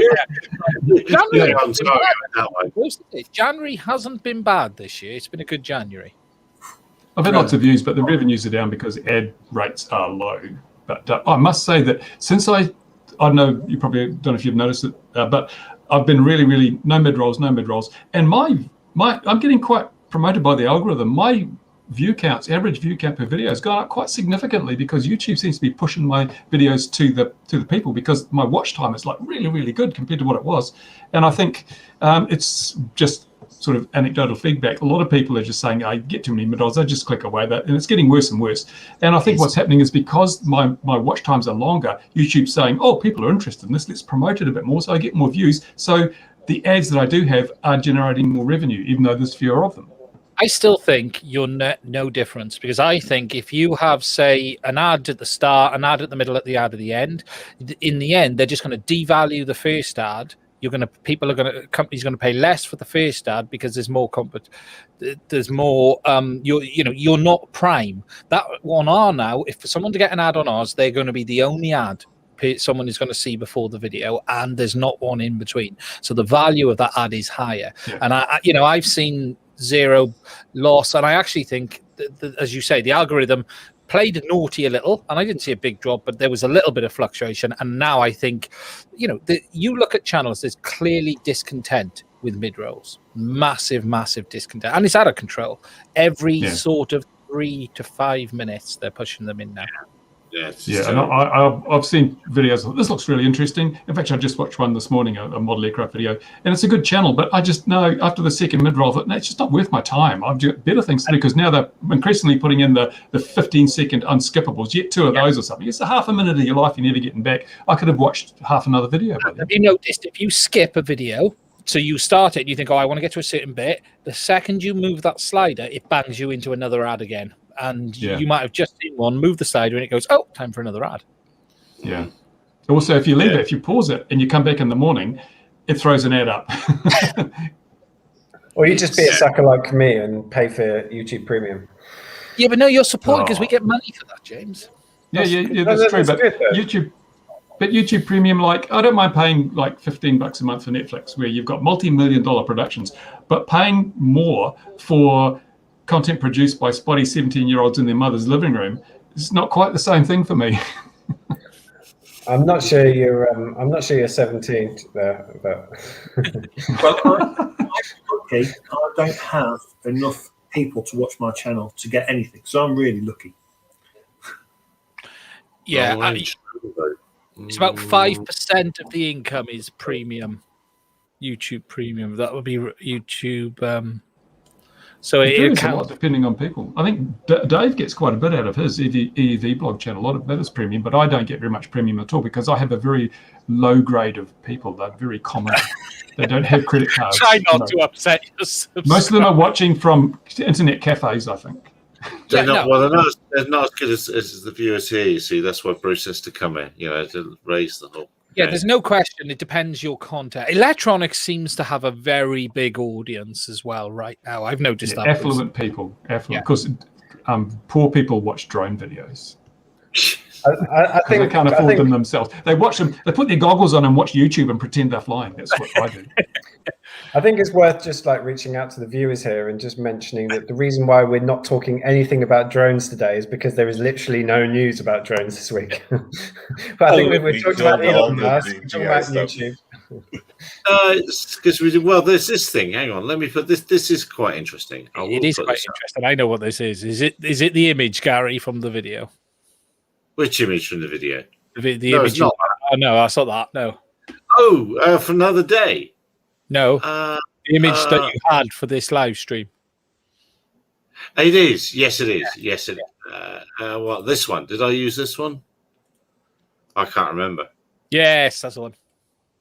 January hasn't been bad this year. It's been a good January. I've had lots of views, but the revenues are down because ad rates are low. But I must say that since I don't know, you probably don't know if you've noticed it, but I've been really no mid rolls, and my I'm getting quite promoted by the algorithm. My view counts, average view count per video has gone up quite significantly because YouTube seems to be pushing my videos to the people because my watch time is like really good compared to what it was. And I think it's just sort of anecdotal feedback. A lot of people are just saying, I get too many mid-rolls, I just click away that, and it's getting worse and worse. And I think what's happening is because my watch times are longer, YouTube's saying, oh, people are interested in this, let's promote it a bit more so I get more views. So the ads that I do have are generating more revenue, even though there's fewer of them. I still think you're no difference, because I think if you have, say, an ad at the start, an ad at the middle, at the ad at the end, in the end, they're just going to devalue the first ad. Companies going to pay less for the first ad because there's more there's more. You're not prime. That on our now, if for someone to get an ad on ours, they're going to be the only ad someone is going to see before the video, and there's not one in between. So the value of that ad is higher. Yeah. And I've seen zero loss, and I actually think that, as you say, the algorithm played naughty a little, and I didn't see a big drop, but there was a little bit of fluctuation. And now I think, you look at channels, there's clearly discontent with mid-rolls, massive discontent, and it's out of control. Every sort of 3 to 5 minutes they're pushing them in now. Yeah, and I've seen videos. This looks really interesting. In fact, I just watched one this morning, a model aircraft video, and it's a good channel. But I just know after the second mid-roll, it's just not worth my time. I've got better things to do, because now they're increasingly putting in the 15-second unskippables. Yet 2 of those or something. It's a half a minute of your life you're never getting back. I could have watched half another video. Have you noticed if you skip a video? So you start it and you think, I want to get to a certain bit. The second you move that slider, it bangs you into another ad again. And you might have just seen one, move the slider, and it goes, oh, time for another ad. Yeah. Also, if you leave it, if you pause it and you come back in the morning, it throws an ad up. Or you just be a sucker like me and pay for YouTube Premium. Yeah, but no, you're supported because we get money for that, James. That's true. But YouTube Premium, like, I don't mind paying like $15 a month for Netflix, where you've got multi-million-dollar productions, but paying more for content produced by spotty 17-year-olds in their mother's living room is not quite the same thing for me. I'm not sure you're 17 there, but well, I don't have enough people to watch my channel to get anything. So I'm really lucky. Yeah, Long-range. it's about 5% of the income is premium, YouTube premium. That would be YouTube. So It it varies a counts. lot depending on people. I think Dave gets quite a bit out of his EEV blog channel. A lot of that is premium, but I don't get very much premium at all because I have a very low grade of people. They're very common. They don't have credit cards. Try not to upset your subscribers. Most of them are watching from internet cafes, I think. They're Yeah, not, no. well, they're not as good as the viewers here. You see, that's why Bruce has to come in, to raise the whole. Yeah, there's no question. It depends your content. Electronics seems to have a very big audience as well right now. I've noticed that. Affluent people, because poor people watch drone videos. I think They can't afford them themselves. They watch them. They put their goggles on and watch YouTube and pretend they're flying. That's what I do. I think it's worth just like reaching out to the viewers here and just mentioning that the reason why we're not talking anything about drones today is because there is literally no news about drones this week. But I think we're talking about Elon Musk, we're talking about YouTube. It's because there's this thing. Hang on, let me put this. This is quite interesting. It is quite interesting. I know what this is. Is it the image, Gary, from the video? Which image from the video? The No, image. it's not. Oh no, I saw that. No, For another day. no. The image that you had for this live stream. It is. Yes, it is. Yes, it is. What, this one? Did I use this one? I can't remember. Yes, that's the one.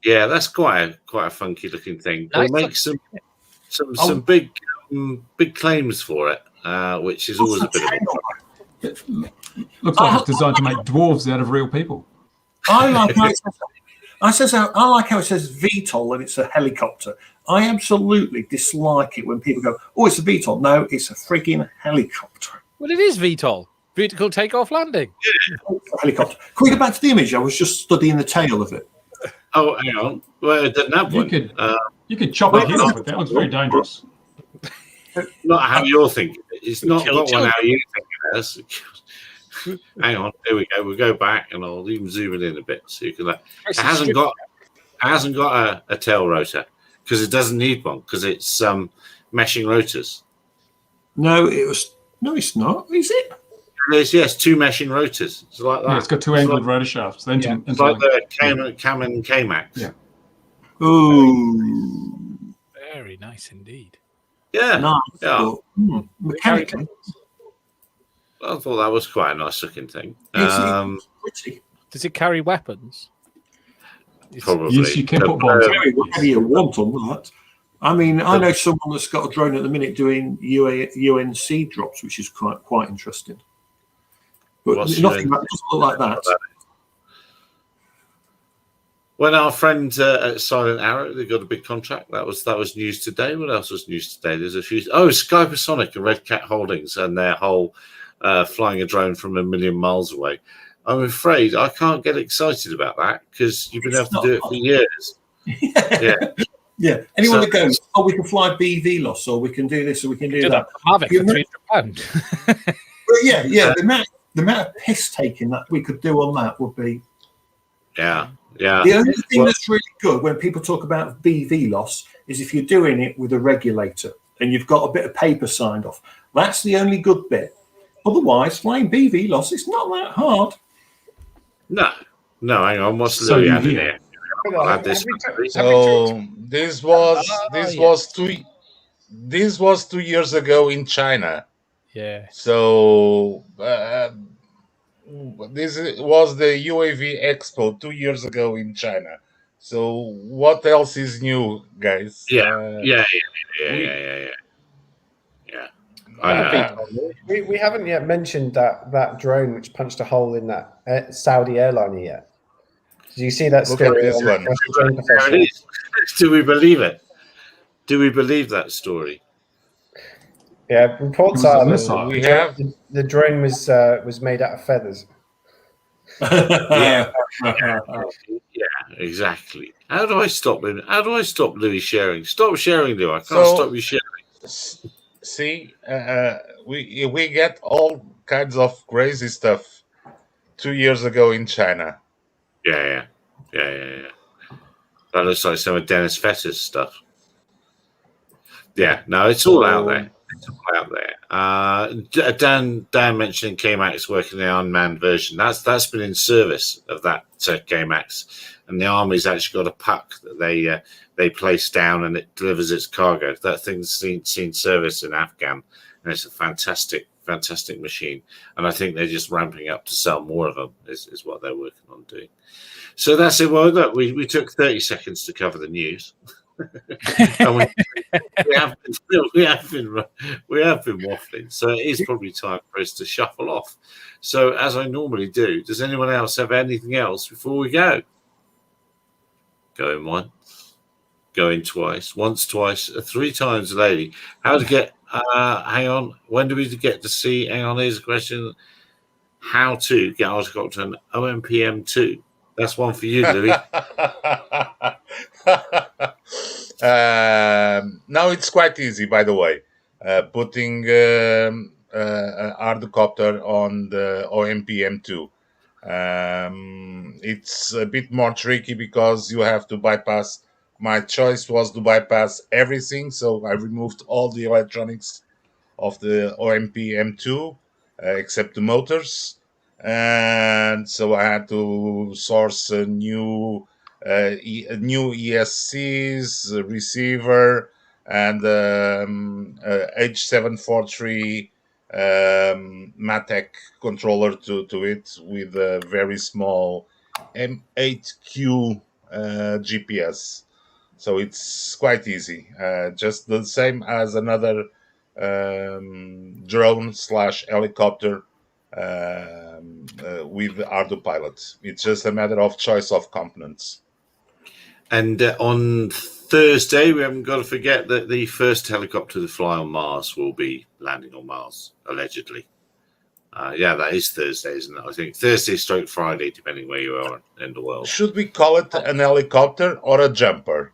Yeah, that's quite a funky looking thing. Nice. We'll make some big claims for it, which is always a bit of a It looks like it's designed to make dwarves out of real people. I like how I like how it says VTOL and it's a helicopter. I absolutely dislike it when people go, "Oh, it's a VTOL." No, it's a frigging helicopter. Well, it is VTOL, vertical takeoff landing. Helicopter. Can we go back to the image? I was just studying the tail of it. Oh, hang on. Well, it doesn't have one. You could chop a head off it. That looks very dangerous. Not how you're thinking. It's not got one how you think it is. Hang on. There we go. We'll go back and I'll even zoom it in a bit so you can. It hasn't got a tail rotor because it doesn't need one because it's meshing rotors. No, it's not. Is it? There's two meshing rotors. It's like that. Yeah, it's got two angled rotor shafts. It's like the Cam and K-Mac. Yeah. Ooh. Very nice indeed. Yeah. Nice. Yeah. But, mechanically. I thought that was quite a nice looking thing. It's pretty. Does it carry weapons? Probably. Yes, you can put bombs. Whatever you want on that. I mean, I know someone that's got a drone at the minute doing UNC drops, which is quite interesting. But nothing that doesn't look like that. When our friend at Silent Arrow, they got a big contract. That was news today. What else was news today? There's a few. Oh, Skypersonic and Red Cat Holdings and their whole flying a drone from 1 million miles away. I'm afraid I can't get excited about that because you've been able to do it for years. Yeah. Anyone that goes, "Oh, we can fly BV loss, or we can do this, or we can do that." Mavic for £300. Yeah. The amount of piss taking that we could do on that would be. Yeah. The only thing that's really good when people talk about BV loss is if you're doing it with a regulator and you've got a bit of paper signed off. That's the only good bit. Otherwise, flying BV loss, it's not that hard. No, hang on. What's Louis having here? So this was 2 years ago in China. Yeah. So this was the UAV Expo 2 years ago in China. So what else is new, guys? Yeah. We haven't yet mentioned that drone which punched a hole in that Saudi airliner yet. Do you see that story? There it is. Do we believe it? Do we believe that story? Yeah, reports are that the drone was made out of feathers. Yeah, exactly. How do I stop him? How do I stop Louis sharing? Stop sharing, Lou. I can't stop you sharing. See, we get all kinds of crazy stuff 2 years ago in China. Yeah. That looks like some of Dennis Fetter's stuff. Yeah, no, it's all out there. out there. Dan mentioned K-Max working the unmanned version. That's been in service of that K-Max, and the Army's actually got a puck that they place down and it delivers its cargo. That thing's seen service in Afghan, and it's a fantastic machine. And I think they're just ramping up to sell more of them. Is what they're working on doing. So that's it. Well, look, we took 30 seconds to cover the news. And we have been waffling, so it is probably time for us to shuffle off. So, as I normally do, does anyone else have anything else before we go? Going once, going twice, once, twice, 3 times a lady. How to get? Hang on. When do we get to see? Hang on. Here's a question. How to get Autocopter and OMPM2? That's one for you, Louis. Now it's quite easy, by the way. Putting Ardocopter on the OMPM2. It's a bit more tricky because you have to bypass. My choice was to bypass everything, so I removed all the electronics of the OMPM2 except the motors. And so I had to source a new ESCs, a receiver, and H743 Matek controller to it with a very small M8Q GPS. So it's quite easy, just the same as another drone/helicopter. With Autopilot. It's just a matter of choice of components. And on Thursday, we haven't got to forget that the first helicopter to fly on Mars will be landing on Mars, allegedly. Yeah, that is Thursday, isn't it? I think Thursday/Friday, depending where you are in the world. Should we call it an helicopter or a jumper?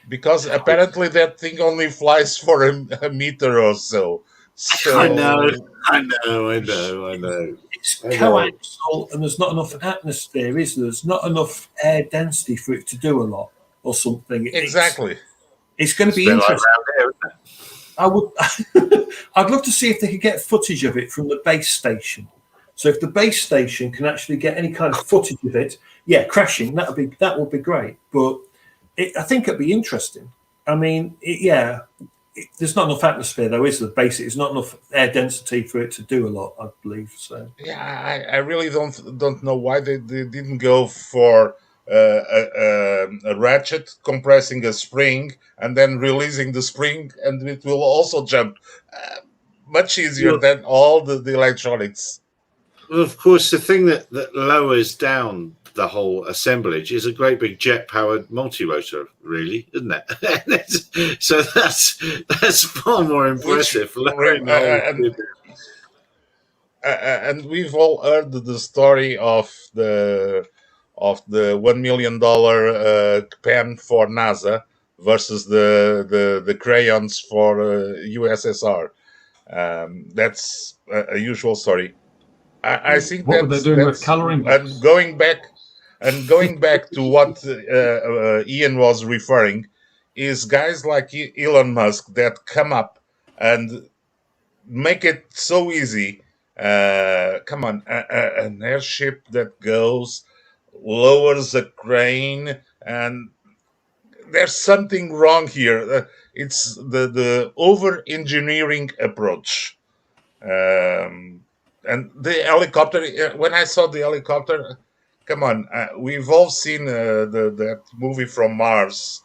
Because apparently that thing only flies for a meter or so. I know. It's coaxial, and there's not enough atmosphere, is there? There's not enough air density for it to do a lot, or something. Exactly. It's going to be interesting. I would. I'd love to see if they could get footage of it from the base station. So if the base station can actually get any kind of footage of it, crashing, that would be great. But I think it'd be interesting. I mean, there's not enough atmosphere, though, is there? Basically, it's not enough air density for it to do a lot, I believe. So yeah, I really don't know why they didn't go for a ratchet compressing a spring and then releasing the spring, and it will also jump. Much easier than all the electronics. Well, of course, the thing that lowers down the whole assemblage is a great big jet-powered multi-rotor, really, isn't it? So that's far more impressive. And we've all heard the story of the $1 million pen for NASA versus the crayons for USSR. That's a usual story. I think what were they doing with coloring books? And going back to what Ian was referring, is guys like Elon Musk that come up and make it so easy. Come on, an airship that goes, lowers a crane, and there's something wrong here. It's the over-engineering approach. And the helicopter, when I saw the helicopter, come on, we've all seen that movie from Mars,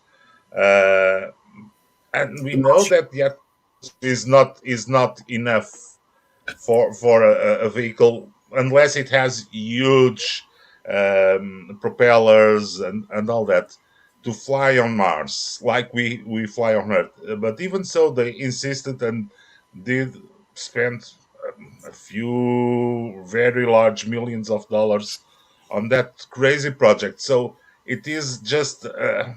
and we know that the atmosphere is not enough for a vehicle unless it has huge propellers and all that to fly on Mars like we fly on Earth. But even so, they insisted and did spend a few very large millions of dollars on that crazy project. So it is just but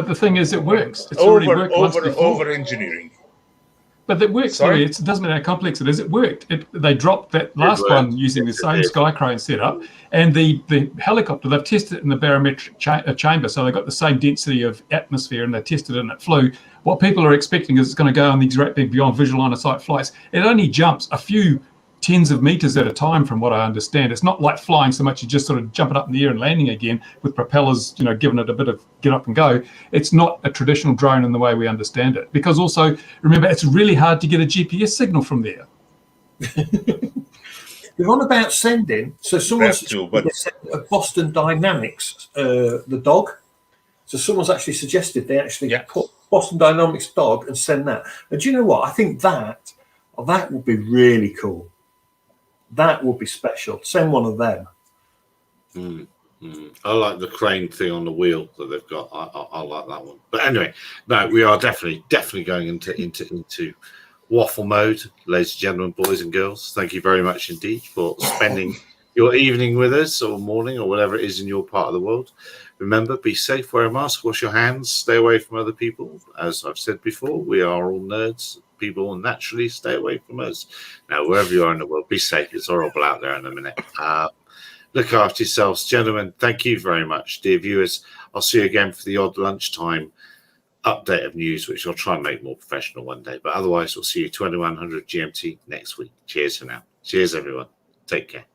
the thing is, it works. It's already worked once before. Over engineering. But it works. Sorry? It doesn't matter how complex it is. It worked. They dropped that last one using the same sky crane setup, and the helicopter, they've tested it in the barometric chamber, so they got the same density of atmosphere, and they tested it and it flew what people are expecting is it's going to go on these great big beyond visual line of sight flights. It only jumps a few tens of meters at a time, from what I understand. It's not like flying so much, you just sort of jumping up in the air and landing again with propellers, you know, giving it a bit of get up and go. It's not a traditional drone in the way we understand it. Because also, remember, it's really hard to get a GPS signal from there. We're on about sending. So someone's That's true, but a Boston Dynamics, the dog. So someone's actually suggested they actually put Boston Dynamics dog and send that. And do you know what? I think that would be really cool. That would be special. Send one of them. I like the crane thing on the wheel that they've got. I like that one. But anyway, no, we are definitely going into waffle mode, ladies and gentlemen, boys and girls. Thank you very much indeed for spending your evening with us, or morning, or whatever it is in your part of the world. Remember, be safe, wear a mask, wash your hands, stay away from other people. As I've said before, we are all nerds. People, and naturally stay away from us. Now, wherever you are in the world, be safe. It's horrible out there in a minute. Look after yourselves, gentlemen. Thank you very much, dear viewers. I'll see you again for the odd lunchtime update of news, which I'll try and make more professional one day. But otherwise, we'll see you 2100 GMT next week. Cheers for now. Cheers, everyone. Take care.